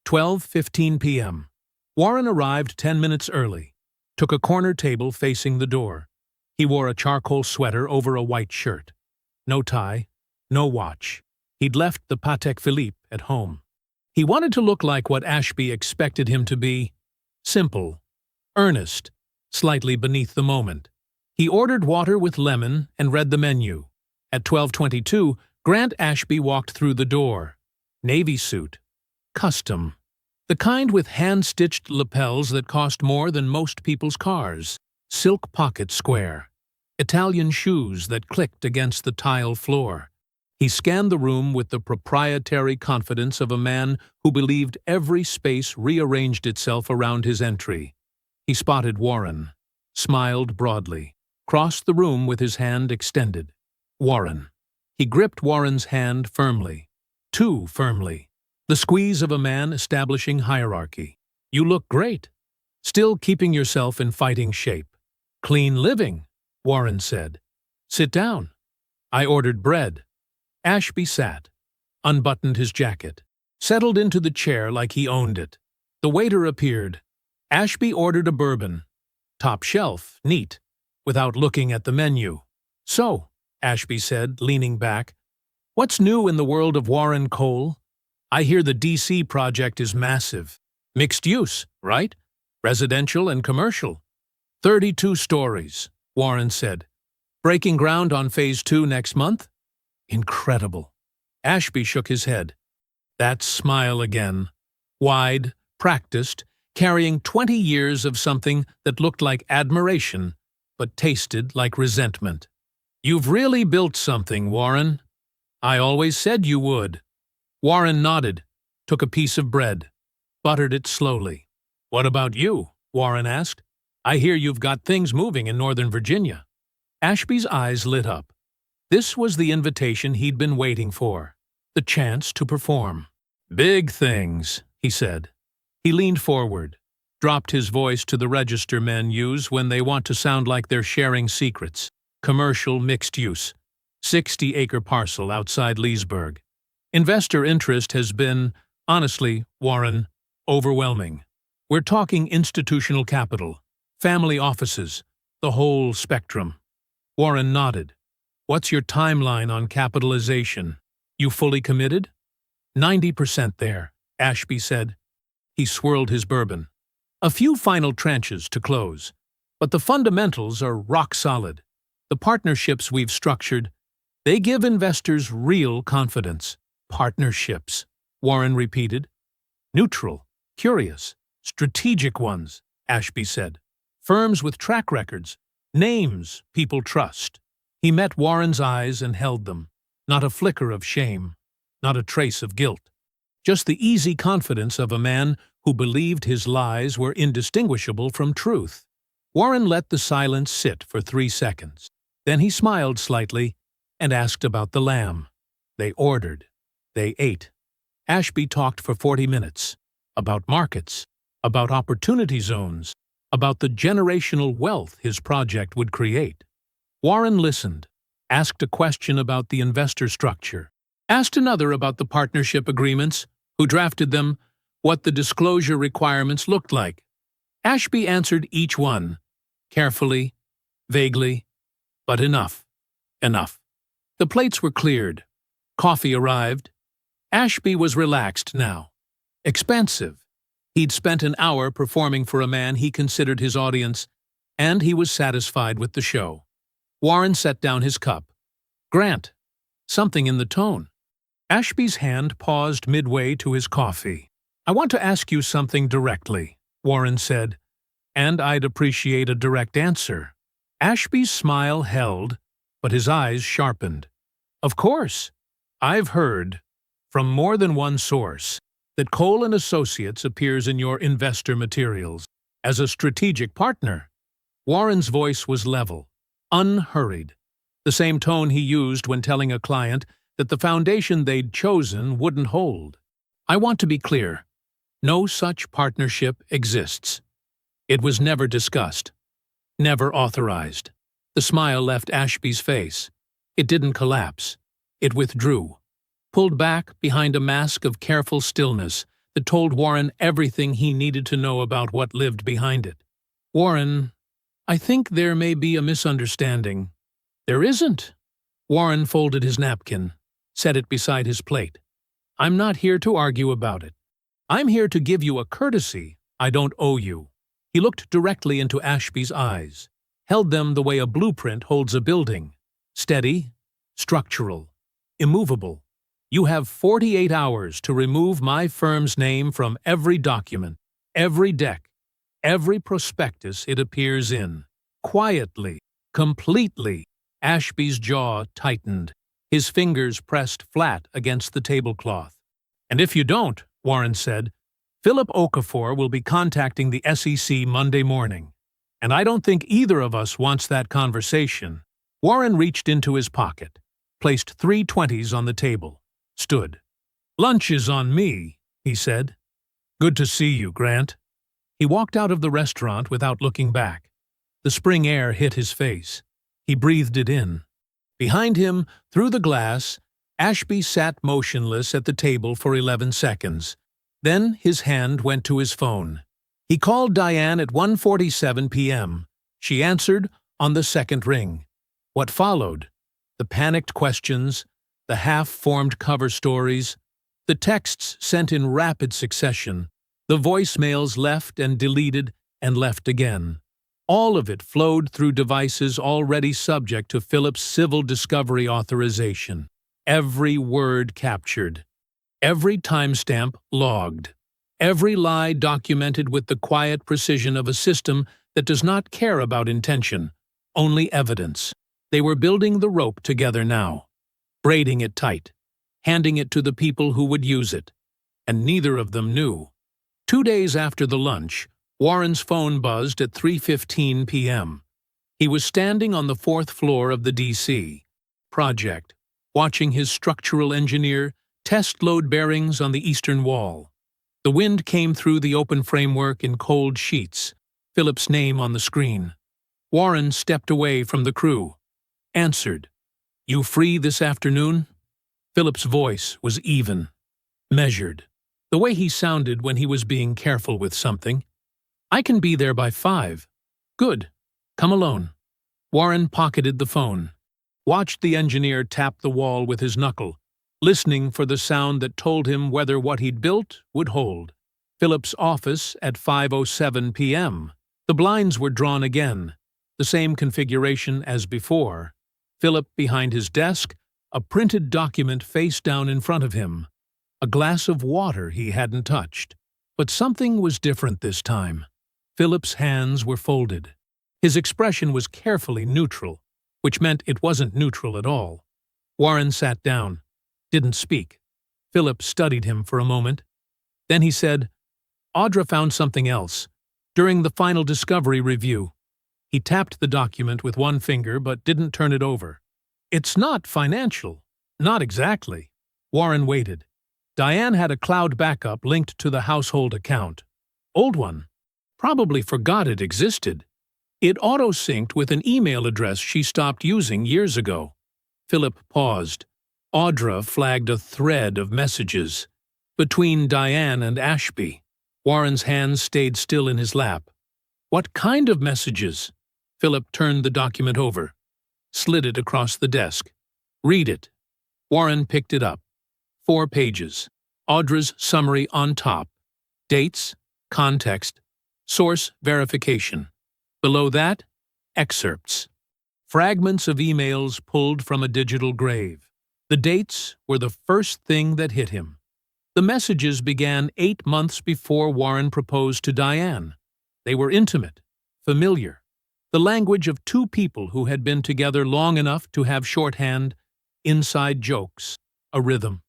12:15 p.m. Warren arrived 10 minutes early, took a corner table facing the door. He wore a charcoal sweater over a white shirt. No tie, no watch. He'd left the Patek Philippe at home. He wanted to look like what Ashby expected him to be. Simple, earnest, slightly beneath the moment. He ordered water with lemon and read the menu. At 12:22, Grant Ashby walked through the door. Navy suit. Custom. The kind with hand-stitched lapels that cost more than most people's cars. Silk pocket square. Italian shoes that clicked against the tile floor. He scanned the room with the proprietary confidence of a man who believed every space rearranged itself around his entry. He spotted Warren, smiled broadly, crossed the room with his hand extended. Warren. He gripped Warren's hand firmly. Too firmly. The squeeze of a man establishing hierarchy. You look great. Still keeping yourself in fighting shape. Clean living, Warren said. Sit down. I ordered bread. Ashby sat, unbuttoned his jacket, settled into the chair like he owned it. The waiter appeared. Ashby ordered a bourbon. Top shelf, neat, without looking at the menu. So, Ashby said, leaning back, what's new in the world of Warren Cole? I hear the DC project is massive. Mixed use, right? Residential and commercial. 32 stories, Warren said. Breaking ground on Phase 2 next month? Incredible. Ashby shook his head. That smile again. Wide, practiced, carrying 20 years of something that looked like admiration, but tasted like resentment. You've really built something, Warren. I always said you would. Warren nodded, took a piece of bread, buttered it slowly. What about you? Warren asked. I hear you've got things moving in Northern Virginia. Ashby's eyes lit up. This was the invitation he'd been waiting for, the chance to perform. Big things, he said. He leaned forward, dropped his voice to the register men use when they want to sound like they're sharing secrets. Commercial mixed use. 60-acre parcel outside Leesburg. Investor interest has been, honestly, Warren, overwhelming. We're talking institutional capital, family offices, the whole spectrum. Warren nodded. What's your timeline on capitalization? You fully committed? 90% there, Ashby said. He swirled his bourbon. A few final tranches to close, but the fundamentals are rock solid. The partnerships we've structured, they give investors real confidence. Partnerships, Warren repeated. Neutral, curious, strategic ones, Ashby said. Firms with track records, names people trust. He met Warren's eyes and held them. Not a flicker of shame, not a trace of guilt. Just the easy confidence of a man who believed his lies were indistinguishable from truth. Warren let the silence sit for 3 seconds. Then he smiled slightly and asked about the lamb. They ordered. They ate. Ashby talked for 40 minutes. About markets, about opportunity zones, about the generational wealth his project would create. Warren listened, asked a question about the investor structure, asked another about the partnership agreements, who drafted them, what the disclosure requirements looked like. Ashby answered each one, carefully, vaguely, but enough. Enough. The plates were cleared. Coffee arrived. Ashby was relaxed now. Expansive. He'd spent an hour performing for a man he considered his audience, and he was satisfied with the show. Warren set down his cup. Grant. Something in the tone. Ashby's hand paused midway to his coffee. I want to ask you something directly, Warren said, and I'd appreciate a direct answer. Ashby's smile held, but his eyes sharpened. Of course. I've heard, from more than one source, that Cole & Associates appears in your investor materials as a strategic partner. Warren's voice was level, unhurried, the same tone he used when telling a client that the foundation they'd chosen wouldn't hold. I want to be clear. No such partnership exists. It was never discussed, never authorized. The smile left Ashby's face. It didn't collapse. It withdrew, pulled back behind a mask of careful stillness that told Warren everything he needed to know about what lived behind it. Warren, I think there may be a misunderstanding. There isn't. Warren folded his napkin, set it beside his plate. I'm not here to argue about it. I'm here to give you a courtesy I don't owe you. He looked directly into Ashby's eyes, held them the way a blueprint holds a building. Steady, structural, immovable. You have 48 hours to remove my firm's name from every document, every deck, every prospectus it appears in. Quietly, completely. Ashby's jaw tightened. His fingers pressed flat against the tablecloth. And if you don't, Warren said, Philip Okafor will be contacting the SEC Monday morning. And I don't think either of us wants that conversation. Warren reached into his pocket, placed 3 20s on the table, stood. Lunch is on me, he said. Good to see you, Grant. He walked out of the restaurant without looking back. The spring air hit his face. He breathed it in. Behind him, through the glass, Ashby sat motionless at the table for 11 seconds. Then his hand went to his phone. He called Diane at 1:47 p.m. She answered on the second ring. What followed? The panicked questions, the half-formed cover stories, the texts sent in rapid succession, the voicemails left and deleted and left again. All of it flowed through devices already subject to Philip's civil discovery authorization. Every word captured. Every timestamp logged. Every lie documented with the quiet precision of a system that does not care about intention, only evidence. They were building the rope together now, braiding it tight, handing it to the people who would use it. And neither of them knew. 2 days after the lunch, Warren's phone buzzed at 3:15 p.m. He was standing on the 4th floor of the D.C. project, watching his structural engineer test load bearings on the eastern wall. The wind came through the open framework in cold sheets, Philip's name on the screen. Warren stepped away from the crew, answered. You free this afternoon? Philip's voice was even, measured, the way he sounded when he was being careful with something. I can be there by 5. Good. Come alone. Warren pocketed the phone, watched the engineer tap the wall with his knuckle, listening for the sound that told him whether what he'd built would hold. Philip's office at 5:07 p.m. The blinds were drawn again, the same configuration as before. Philip behind his desk, a printed document face down in front of him. A glass of water he hadn't touched. But something was different this time. Philip's hands were folded. His expression was carefully neutral, which meant it wasn't neutral at all. Warren sat down, didn't speak. Philip studied him for a moment. Then he said, Audra found something else. During the final discovery review, he tapped the document with one finger but didn't turn it over. It's not financial. Not exactly. Warren waited. Diane had a cloud backup linked to the household account. Old one. Probably forgot it existed. It auto-synced with an email address she stopped using years ago. Philip paused. Audra flagged a thread of messages. Between Diane and Ashby. Warren's hands stayed still in his lap. What kind of messages? Philip turned the document over, slid it across the desk. Read it. Warren picked it up. 4 pages. Audra's summary on top. Dates, context, source verification. Below that, excerpts. Fragments of emails pulled from a digital grave. The dates were the first thing that hit him. The messages began 8 months before Warren proposed to Diane. They were intimate, familiar, the language of 2 people who had been together long enough to have shorthand, inside jokes, a rhythm.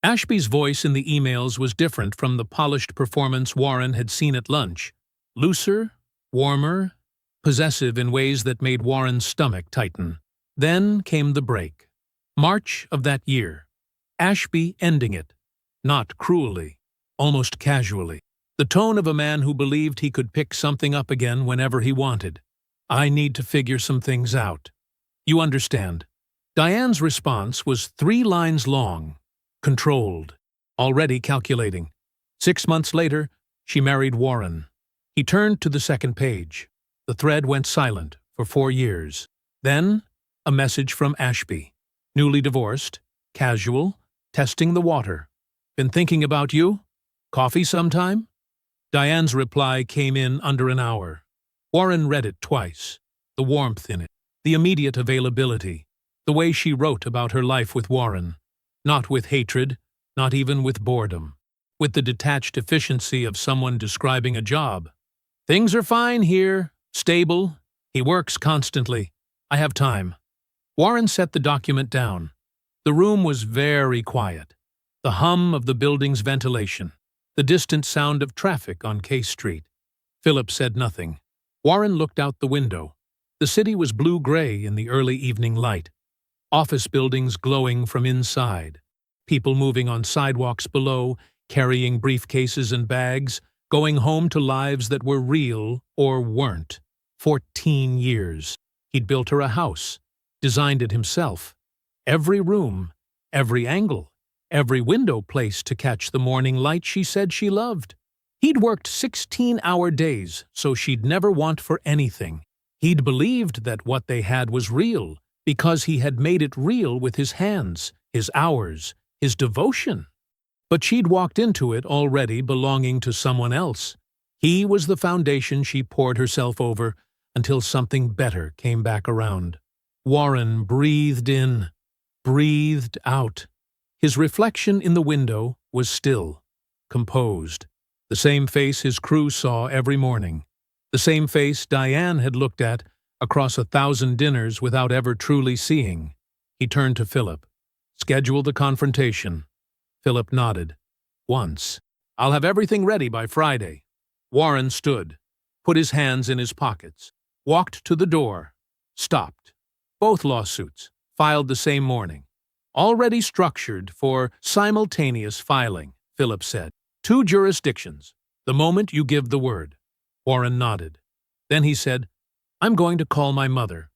Ashby's voice in the emails was different from the polished performance Warren had seen at lunch. Looser, warmer, possessive in ways that made Warren's stomach tighten. Then came the break. March of that year. Ashby ending it. Not cruelly, almost casually. The tone of a man who believed he could pick something up again whenever he wanted. I need to figure some things out. You understand. Diane's response was 3 lines long. Controlled. Already calculating. 6 months later, she married Warren. He turned to the second page. The thread went silent for 4 years. Then, a message from Ashby. Newly divorced, casual, testing the water. Been thinking about you? Coffee sometime? Diane's reply came in under an hour. Warren read it twice. The warmth in it, the immediate availability, the way she wrote about her life with Warren. Not with hatred, not even with boredom. With the detached efficiency of someone describing a job. Things are fine here, stable. He works constantly. I have time. Warren set the document down. The room was very quiet. The hum of the building's ventilation. The distant sound of traffic on Case Street. Philip said nothing. Warren looked out the window. The city was blue-gray in the early evening light. Office buildings glowing from inside. People moving on sidewalks below, carrying briefcases and bags, going home to lives that were real or weren't. 14 years. He'd built her a house, designed it himself. Every room, every angle, every window placed to catch the morning light she said she loved. He'd worked 16-hour days, so she'd never want for anything. He'd believed that what they had was real, because he had made it real with his hands, his hours, his devotion. But she'd walked into it already belonging to someone else. He was the foundation she poured herself over until something better came back around. Warren breathed in, breathed out. His reflection in the window was still, composed. The same face his crew saw every morning. The same face Diane had looked at across 1,000 dinners without ever truly seeing. He turned to Philip. Schedule the confrontation. Philip nodded. Once. I'll have everything ready by Friday. Warren stood, put his hands in his pockets, walked to the door, stopped. Both lawsuits, filed the same morning. Already structured for simultaneous filing, Philip said. 2 jurisdictions, the moment you give the word. Warren nodded. Then he said, I'm going to call my mother.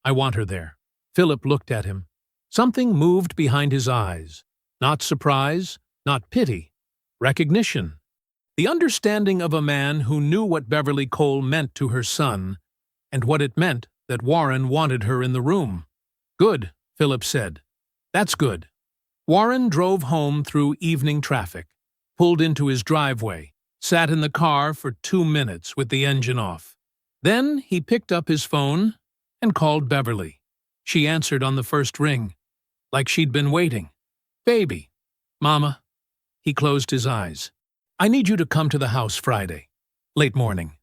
I want her there. Philip looked at him. Something moved behind his eyes. Not surprise, not pity. Recognition. The understanding of a man who knew what Beverly Cole meant to her son, and what it meant that Warren wanted her in the room. Good, Philip said. That's good. Warren drove home through evening traffic, pulled into his driveway, sat in the car for 2 minutes with the engine off. Then he picked up his phone and called Beverly. She answered on the first ring, like she'd been waiting. Baby. Mama. He closed his eyes. I need you to come to the house Friday. Late morning.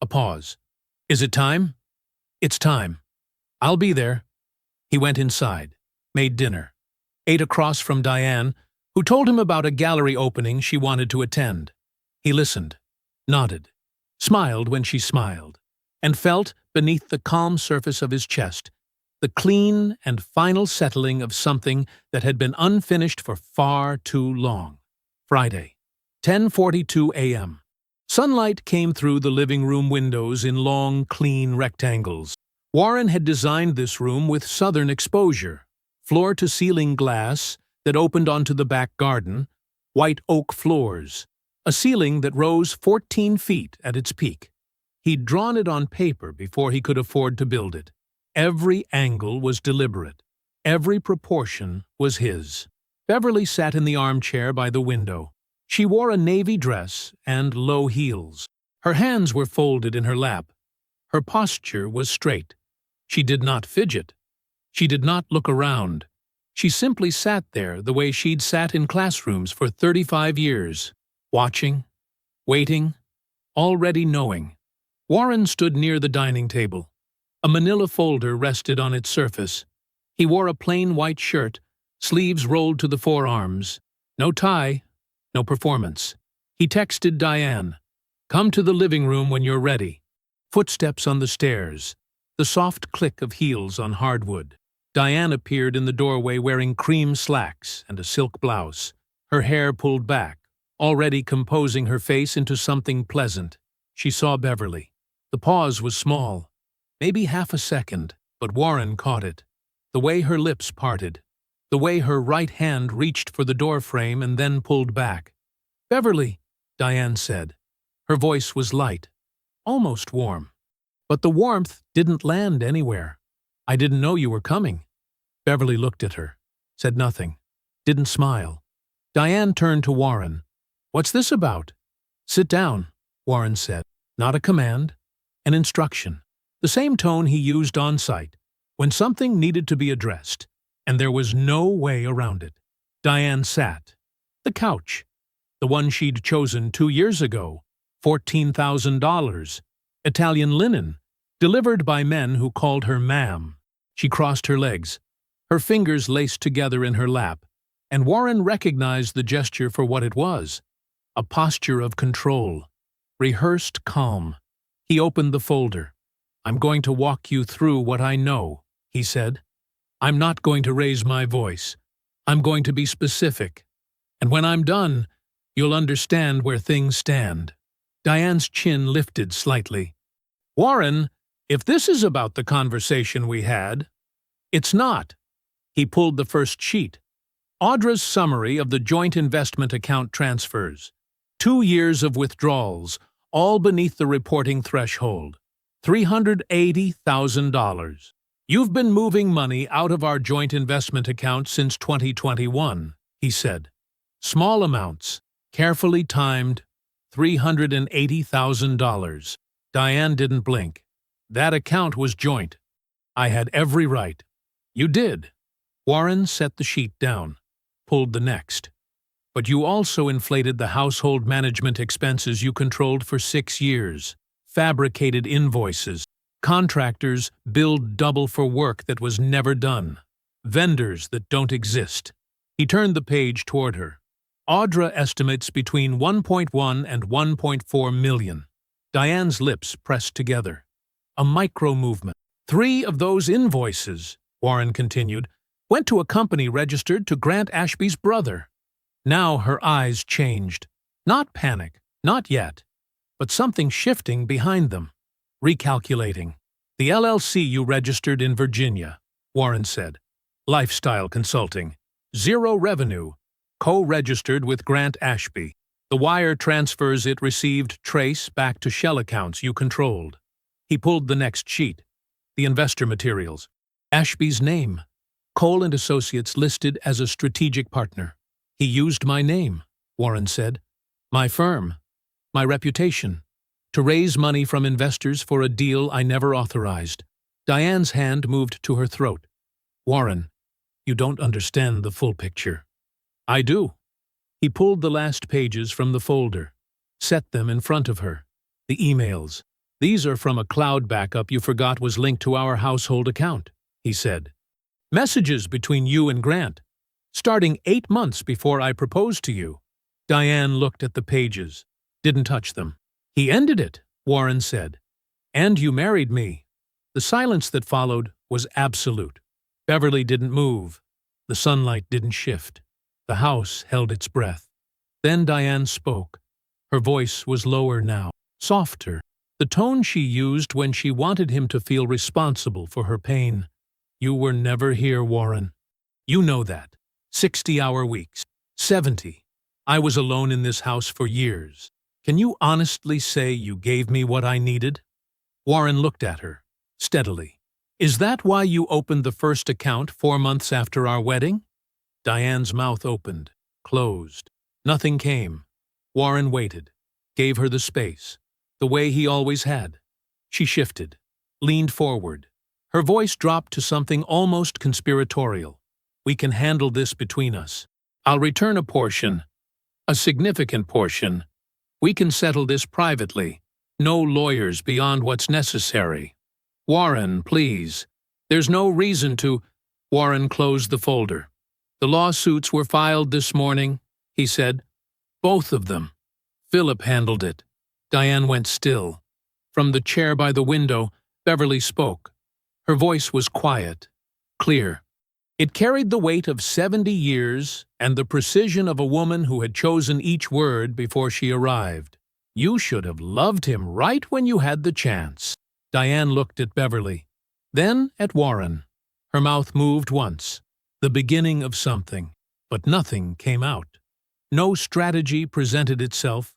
A pause. Is it time? It's time. I'll be there. He went inside, made dinner, ate across from Diane, who told him about a gallery opening she wanted to attend. He listened, nodded, smiled when she smiled, and felt, beneath the calm surface of his chest, the clean and final settling of something that had been unfinished for far too long. Friday, 10:42 a.m. Sunlight came through the living room windows in long, clean rectangles. Warren had designed this room with southern exposure, floor-to-ceiling glass that opened onto the back garden, white oak floors, a ceiling that rose 14 feet at its peak. He'd drawn it on paper before he could afford to build it. Every angle was deliberate. Every proportion was his. Beverly sat in the armchair by the window. She wore a navy dress and low heels. Her hands were folded in her lap. Her posture was straight. She did not fidget. She did not look around. She simply sat there the way she'd sat in classrooms for 35 years, watching, waiting, already knowing. Warren stood near the dining table. A manila folder rested on its surface. He wore a plain white shirt, sleeves rolled to the forearms. No tie, no performance. He texted Diane, "Come to the living room when you're ready." Footsteps on the stairs, the soft click of heels on hardwood. Diane appeared in the doorway wearing cream slacks and a silk blouse, her hair pulled back, already composing her face into something pleasant. She saw Beverly. The pause was small, maybe half a second, but Warren caught it. The way her lips parted, the way her right hand reached for the doorframe and then pulled back. "Beverly," Diane said. Her voice was light, almost warm. But the warmth didn't land anywhere. "I didn't know you were coming." Beverly looked at her, said nothing, didn't smile. Diane turned to Warren. "What's this about?" "Sit down," Warren said. Not a command, an instruction. The same tone he used on site, when something needed to be addressed, and there was no way around it. Diane sat. The couch. The one she'd chosen 2 years ago. $14,000. Italian linen, delivered by men who called her ma'am. She crossed her legs, her fingers laced together in her lap, and Warren recognized the gesture for what it was. A posture of control. Rehearsed calm. He opened the folder. "I'm going to walk you through what I know," he said. "I'm not going to raise my voice. I'm going to be specific. And when I'm done, you'll understand where things stand." Diane's chin lifted slightly. "Warren, if this is about the conversation we had..." "It's not." He pulled the first sheet. Audra's summary of the joint investment account transfers. 2 years of withdrawals, all beneath the reporting threshold. $380,000. "You've been moving money out of our joint investment account since 2021, he said. "Small amounts, carefully timed, $380,000. Diane didn't blink. "That account was joint. I had every right." "You did." Warren set the sheet down, pulled the next. "But you also inflated the household management expenses you controlled for 6 years. Fabricated invoices. Contractors billed double for work that was never done. Vendors that don't exist." He turned the page toward her. "Audra estimates between 1.1 and 1.4 million. Diane's lips pressed together. A micro-movement. 3 of those invoices," Warren continued, "went to a company registered to Grant Ashby's brother." Now her eyes changed. Not panic, not yet, but something shifting behind them. Recalculating. "The LLC you registered in Virginia," Warren said. Lifestyle Consulting. Zero revenue. Co-registered with Grant Ashby. The wire transfers it received trace back to shell accounts you controlled. He pulled the next sheet. The investor materials. Ashby's name. Cole and Associates listed as a strategic partner. He used my name, Warren said. My firm. My reputation. To raise money from investors for a deal I never authorized. Diane's hand moved to her throat. Warren, you don't understand the full picture. I do. He pulled the last pages from the folder, set them in front of her. The emails. These are from a cloud backup you forgot was linked to our household account, he said. Messages between you and Grant, starting 8 months before I proposed to you. Diane looked at the pages, didn't touch them. He ended it, Warren said. And you married me. The silence that followed was absolute. Beverly didn't move. The sunlight didn't shift. The house held its breath. Then Diane spoke. Her voice was lower now, softer, the tone she used when she wanted him to feel responsible for her pain. You were never here, Warren. You know that. 60-hour weeks. 70. I was alone in this house for years. Can you honestly say you gave me what I needed? Warren looked at her, steadily. Is that why you opened the first account 4 months after our wedding? Diane's mouth opened, closed. Nothing came. Warren waited, gave her the space, the way he always had. She shifted, leaned forward. Her voice dropped to something almost conspiratorial. We can handle this between us. I'll return a portion, a significant portion. We can settle this privately. No lawyers beyond what's necessary. Warren, please. There's no reason to. Warren closed the folder. The lawsuits were filed this morning, he said. Both of them. Philip handled it. Diane went still. From the chair by the window, Beverly spoke. Her voice was quiet, clear. It carried the weight of 70 years and the precision of a woman who had chosen each word before she arrived. You should have loved him right when you had the chance. Diane looked at Beverly, then at Warren. Her mouth moved once, the beginning of something, but nothing came out. No strategy presented itself.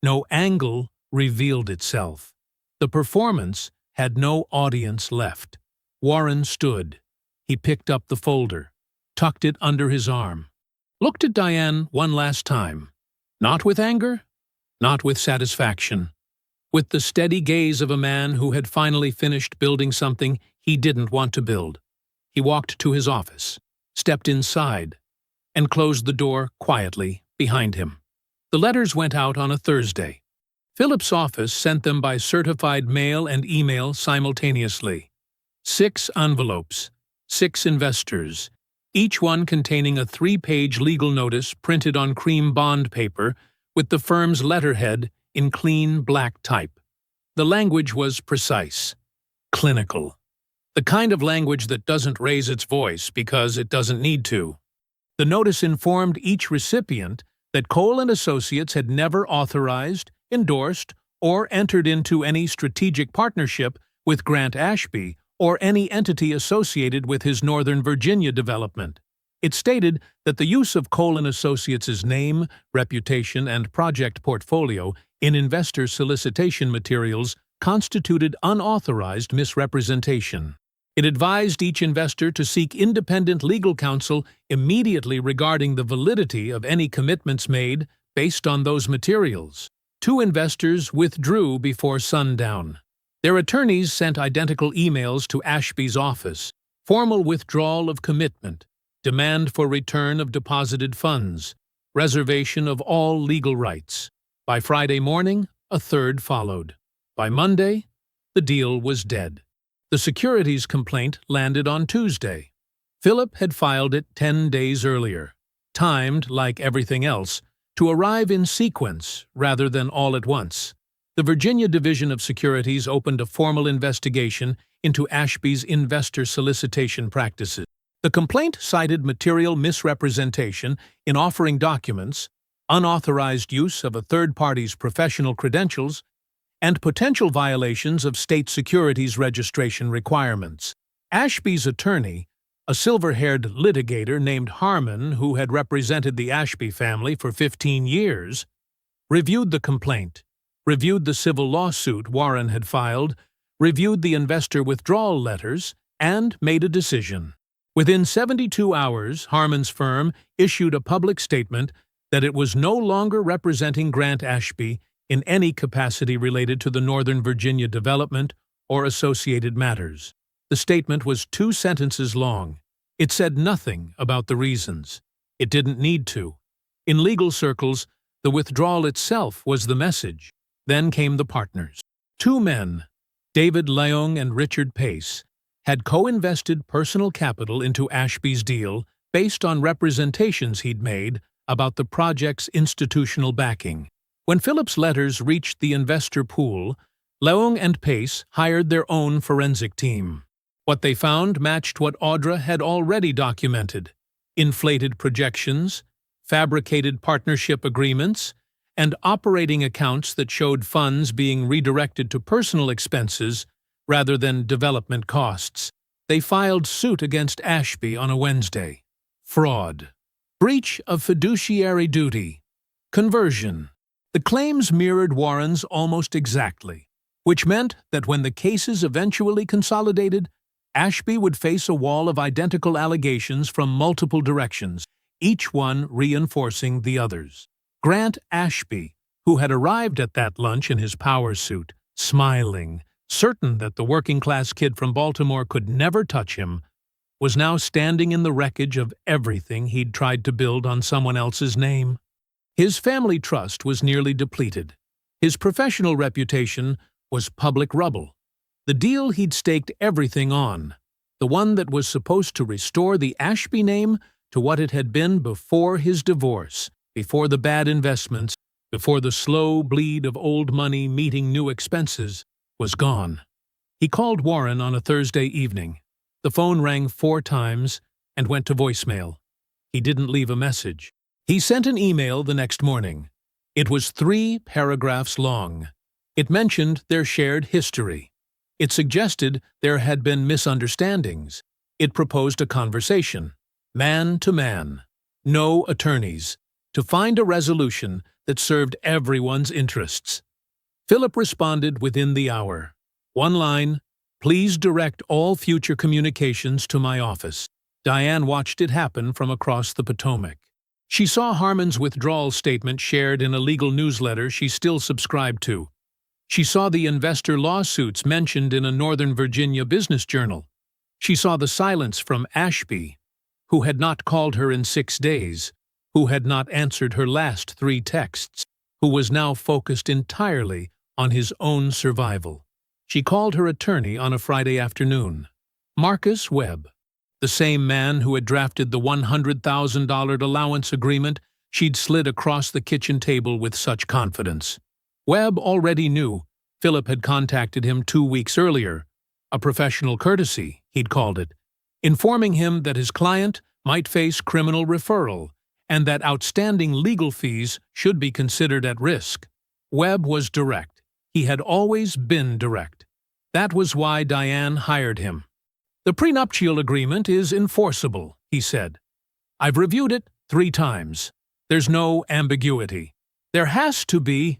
No angle revealed itself. The performance had no audience left. Warren stood. He picked up the folder, tucked it under his arm, looked at Diane one last time, not with anger, not with satisfaction, with the steady gaze of a man who had finally finished building something he didn't want to build. He walked to his office, stepped inside, and closed the door quietly behind him. The letters went out on a Thursday. Philip's office sent them by certified mail and email simultaneously. 6 envelopes. 6 investors, each one containing a 3-page legal notice printed on cream bond paper with the firm's letterhead in clean black type. The language was precise, clinical, the kind of language that doesn't raise its voice because it doesn't need to. The notice informed each recipient that Cole and Associates had never authorized, endorsed, or entered into any strategic partnership with Grant Ashby or any entity associated with his Northern Virginia development. It stated that the use of Cole & Associates' name, reputation, and project portfolio in investor solicitation materials constituted unauthorized misrepresentation. It advised each investor to seek independent legal counsel immediately regarding the validity of any commitments made based on those materials. 2 investors withdrew before sundown. Their attorneys sent identical emails to Ashby's office, formal withdrawal of commitment, demand for return of deposited funds, reservation of all legal rights. By Friday morning, a third followed. By Monday, the deal was dead. The securities complaint landed on Tuesday. Philip had filed it 10 days earlier, timed, like everything else, to arrive in sequence rather than all at once. The Virginia Division of Securities opened a formal investigation into Ashby's investor solicitation practices. The complaint cited material misrepresentation in offering documents, unauthorized use of a third party's professional credentials, and potential violations of state securities registration requirements. Ashby's attorney, A silver-haired litigator named Harmon, who had represented the Ashby family for 15 years, reviewed the complaint, reviewed the civil lawsuit Warren had filed, reviewed the investor withdrawal letters, and made a decision. Within 72 hours, Harmon's firm issued a public statement that it was no longer representing Grant Ashby in any capacity related to the Northern Virginia development or associated matters. The statement was 2 sentences long. It said nothing about the reasons. It didn't need to. In legal circles, the withdrawal itself was the message. Then came the partners. 2 men, David Leung and Richard Pace, had co-invested personal capital into Ashby's deal based on representations he'd made about the project's institutional backing. When Philip's letters reached the investor pool, Leung and Pace hired their own forensic team. What they found matched what Audra had already documented: inflated projections, fabricated partnership agreements, and operating accounts that showed funds being redirected to personal expenses rather than development costs. They filed suit against Ashby on a Wednesday. Fraud. Breach of fiduciary duty. Conversion. The claims mirrored Warren's almost exactly, which meant that when the cases eventually consolidated, Ashby would face a wall of identical allegations from multiple directions, each one reinforcing the others. Grant Ashby, who had arrived at that lunch in his power suit, smiling, certain that the working-class kid from Baltimore could never touch him, was now standing in the wreckage of everything he'd tried to build on someone else's name. His family trust was nearly depleted. His professional reputation was public rubble. The deal he'd staked everything on, the one that was supposed to restore the Ashby name to what it had been before his divorce, before the bad investments, before the slow bleed of old money meeting new expenses, was gone. He called Warren on a Thursday evening. The phone rang 4 times and went to voicemail. He didn't leave a message. He sent an email the next morning. It was 3 paragraphs long. It mentioned their shared history. It suggested there had been misunderstandings. It proposed a conversation, man to man, no attorneys, to find a resolution that served everyone's interests. Philip responded within the hour. 1 line, "Please direct all future communications to my office." Diane watched it happen from across the Potomac. She saw Harmon's withdrawal statement shared in a legal newsletter she still subscribed to. She saw the investor lawsuits mentioned in a Northern Virginia business journal. She saw the silence from Ashby, who had not called her in 6 days, who had not answered her last 3 texts, who was now focused entirely on his own survival. She called her attorney on a Friday afternoon, Marcus Webb, the same man who had drafted the $100,000 allowance agreement she'd slid across the kitchen table with such confidence. Webb already knew Philip had contacted him 2 weeks earlier, a professional courtesy, he'd called it, informing him that his client might face criminal referral and that outstanding legal fees should be considered at risk. Webb was direct. He had always been direct. That was why Diane hired him. "The prenuptial agreement is enforceable," he said. "I've reviewed it 3 times. There's no ambiguity. There has to be.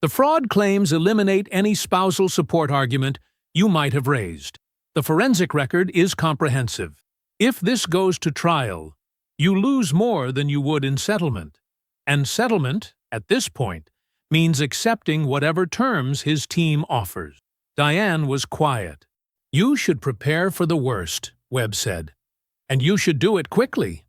The fraud claims eliminate any spousal support argument you might have raised. The forensic record is comprehensive. If this goes to trial, you lose more than you would in settlement. And settlement, at this point, means accepting whatever terms his team offers." Diane was quiet. "You should prepare for the worst," Webb said. "And you should do it quickly."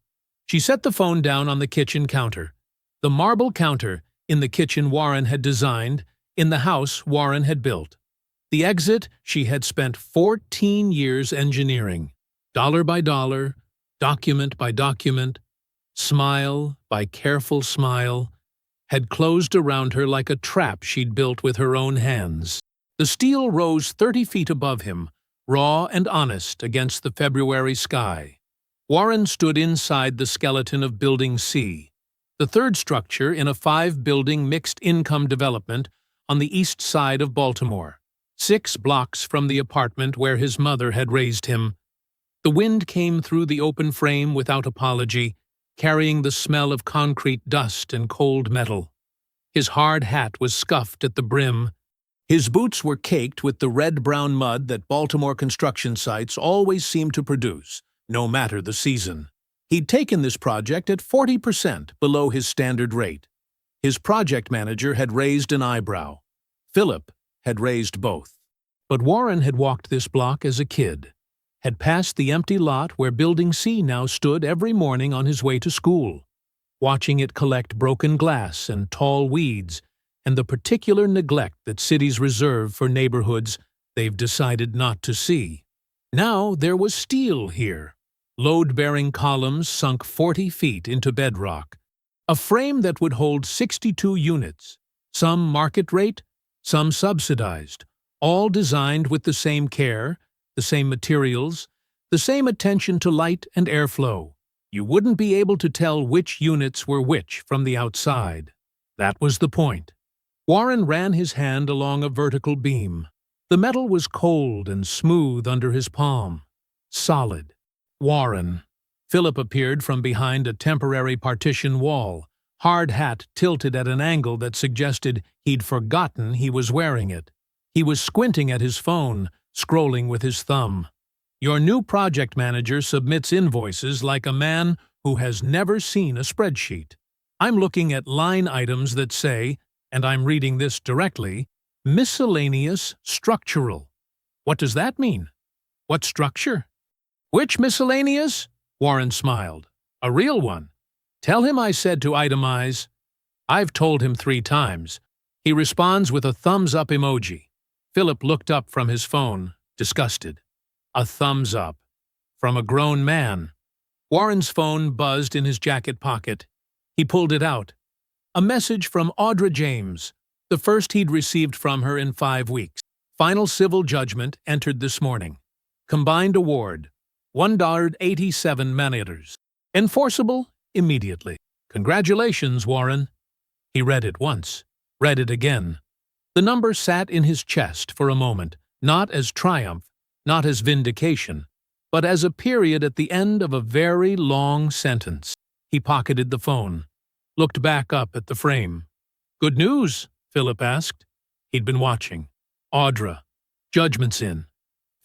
She set the phone down on the kitchen counter. The marble counter in the kitchen Warren had designed, in the house Warren had built. The exit she had spent 14 years engineering, dollar by dollar, document by document, smile by careful smile, had closed around her like a trap she'd built with her own hands. The steel rose 30 feet above him, raw and honest against the February sky. Warren stood inside the skeleton of Building C, the 3rd structure in a 5-building mixed-income development on the east side of Baltimore, 6 blocks from the apartment where his mother had raised him. The wind came through the open frame without apology, carrying the smell of concrete dust and cold metal. His hard hat was scuffed at the brim. His boots were caked with the red-brown mud that Baltimore construction sites always seem to produce, no matter the season. He'd taken this project at 40% below his standard rate. His project manager had raised an eyebrow. Philip had raised both. But Warren had walked this block as a kid, had passed the empty lot where Building C now stood every morning on his way to school, watching it collect broken glass and tall weeds and the particular neglect that cities reserve for neighborhoods they've decided not to see. Now there was steel here, load-bearing columns sunk 40 feet into bedrock, a frame that would hold 62 units, some market rate, some subsidized, all designed with the same care, the same materials, the same attention to light and airflow. You wouldn't be able to tell which units were which from the outside. That was the point. Warren ran his hand along a vertical beam. The metal was cold and smooth under his palm. Solid. Warren. Philip appeared from behind a temporary partition wall, hard hat tilted at an angle that suggested he'd forgotten he was wearing it. He was squinting at his phone, scrolling with his thumb. Your new project manager submits invoices like a man who has never seen a spreadsheet. I'm looking at line items that say, and I'm reading this directly, miscellaneous structural. What does that mean? What structure? Which miscellaneous? Warren smiled. A real one. Tell him I said to itemize. I've told him 3 times. He responds with a thumbs-up emoji. Philip looked up from his phone, disgusted. A thumbs up. From a grown man. Warren's phone buzzed in his jacket pocket. He pulled it out. A message from Audra James, the first he'd received from her in 5 weeks. Final civil judgment entered this morning. Combined award, $1.87. Enforceable immediately. Congratulations, Warren. He read it once, read it again. The number sat in his chest for a moment, not as triumph, not as vindication, but as a period at the end of a very long sentence. He pocketed the phone, looked back up at the frame. Good news? Philip asked. He'd been watching. Audra. Judgment's in.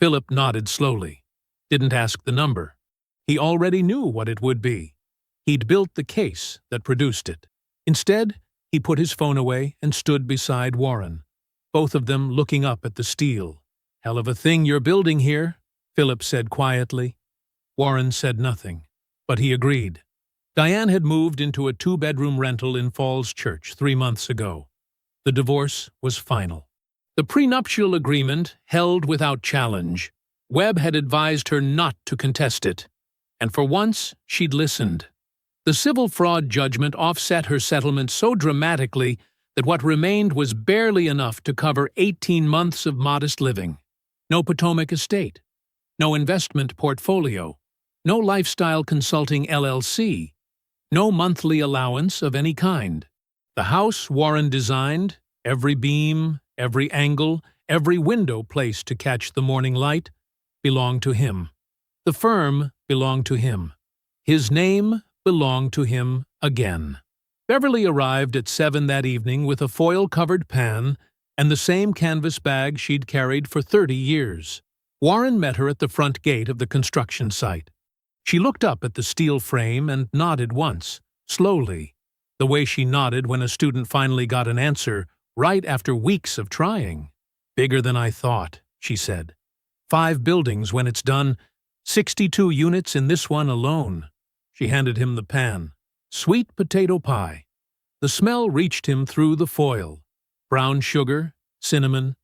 Philip nodded slowly. Didn't ask the number. He already knew what it would be. He'd built the case that produced it. Instead, he put his phone away and stood beside Warren, both of them looking up at the steel. Hell of a thing you're building here, Philip said quietly. Warren said nothing, but he agreed. Diane had moved into a 2-bedroom rental in Falls Church 3 months ago. The divorce was final. The prenuptial agreement held without challenge. Webb had advised her not to contest it, and for once she'd listened. The civil fraud judgment offset her settlement so dramatically that what remained was barely enough to cover 18 months of modest living. No Potomac estate, no investment portfolio, no lifestyle consulting LLC, no monthly allowance of any kind. The house Warren designed, every beam, every angle, every window placed to catch the morning light, belonged to him. The firm belonged to him. His name belonged to him again. Beverly arrived at 7 that evening with a foil-covered pan and the same canvas bag she'd carried for 30 years. Warren met her at the front gate of the construction site. She looked up at the steel frame and nodded once, slowly, the way she nodded when a student finally got an answer right after weeks of trying. Bigger than I thought, she said. 5 buildings when it's done, 62 units in this one alone. She handed him the pan. Sweet potato pie. The smell reached him through the foil. Brown sugar, cinnamon,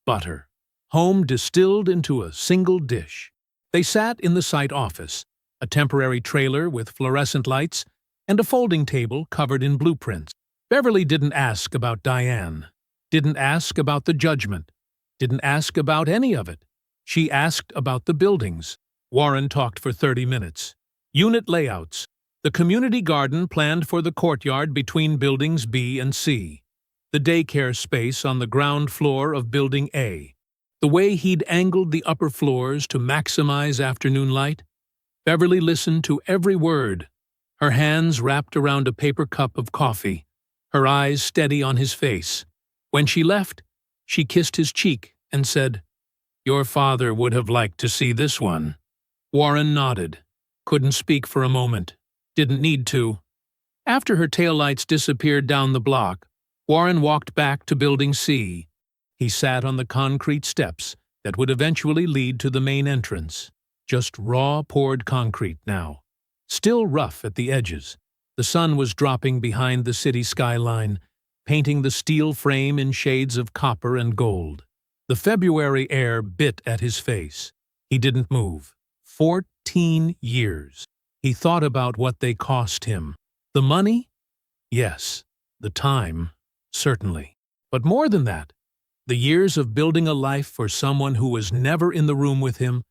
butter. Home distilled into a single dish. They sat in the site office, a temporary trailer with fluorescent lights, and a folding table covered in blueprints. Beverly didn't ask about Diane, didn't ask about the judgment, didn't ask about any of it. She asked about the buildings. Warren talked for 30 minutes. Unit layouts. The community garden planned for the courtyard between buildings B and C. The daycare space on the ground floor of Building A. The way he'd angled the upper floors to maximize afternoon light. Beverly listened to every word, her hands wrapped around a paper cup of coffee, her eyes steady on his face. When she left, she kissed his cheek and said, "Your father would have liked to see this one." Warren nodded, couldn't speak for a moment, didn't need to. After her taillights disappeared down the block, Warren walked back to Building C. He sat on the concrete steps that would eventually lead to the main entrance. Just raw poured concrete now. Still rough at the edges. The sun was dropping behind the city skyline, painting the steel frame in shades of copper and gold. The February air bit at his face. He didn't move. 14 years. He thought about what they cost him. The money? Yes. The time? Certainly. But more than that, the years of building a life for someone who was never in the room with him,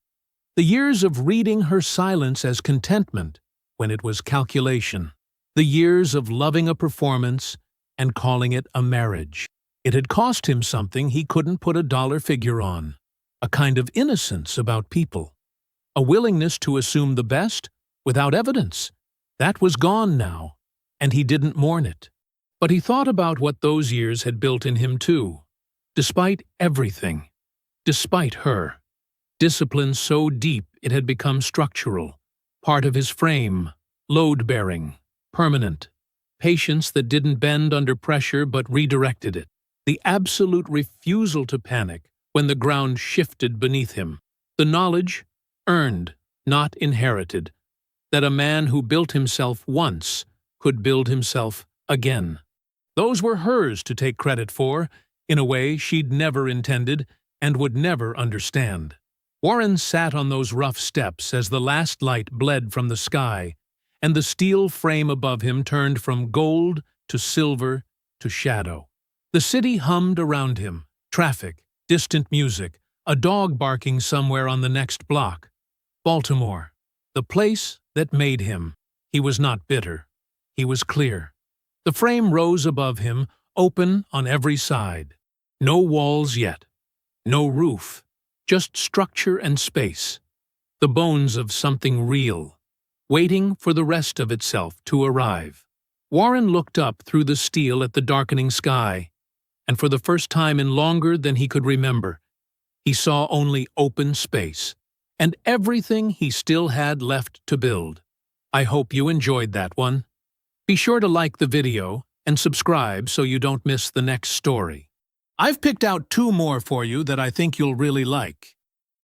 the years of reading her silence as contentment when it was calculation, the years of loving a performance and calling it a marriage. It had cost him something he couldn't put a dollar figure on, a kind of innocence about people, a willingness to assume the best without evidence. That was gone now, and he didn't mourn it. But he thought about what those years had built in him too, despite everything, despite her. Discipline so deep it had become structural, part of his frame, load-bearing, permanent. Patience that didn't bend under pressure but redirected it. The absolute refusal to panic when the ground shifted beneath him. The knowledge, earned, not inherited, that a man who built himself once could build himself again. Those were hers to take credit for, in a way she'd never intended and would never understand. Warren sat on those rough steps as the last light bled from the sky, and the steel frame above him turned from gold to silver to shadow. The city hummed around him, traffic, distant music, a dog barking somewhere on the next block. Baltimore, the place that made him. He was not bitter. He was clear. The frame rose above him, open on every side. No walls yet. No roof. Just structure and space. The bones of something real, waiting for the rest of itself to arrive. Warren looked up through the steel at the darkening sky, and for the first time in longer than he could remember, he saw only open space, and everything he still had left to build. I hope you enjoyed that one. Be sure to like the video and subscribe so you don't miss the next story. I've picked out 2 more for you that I think you'll really like.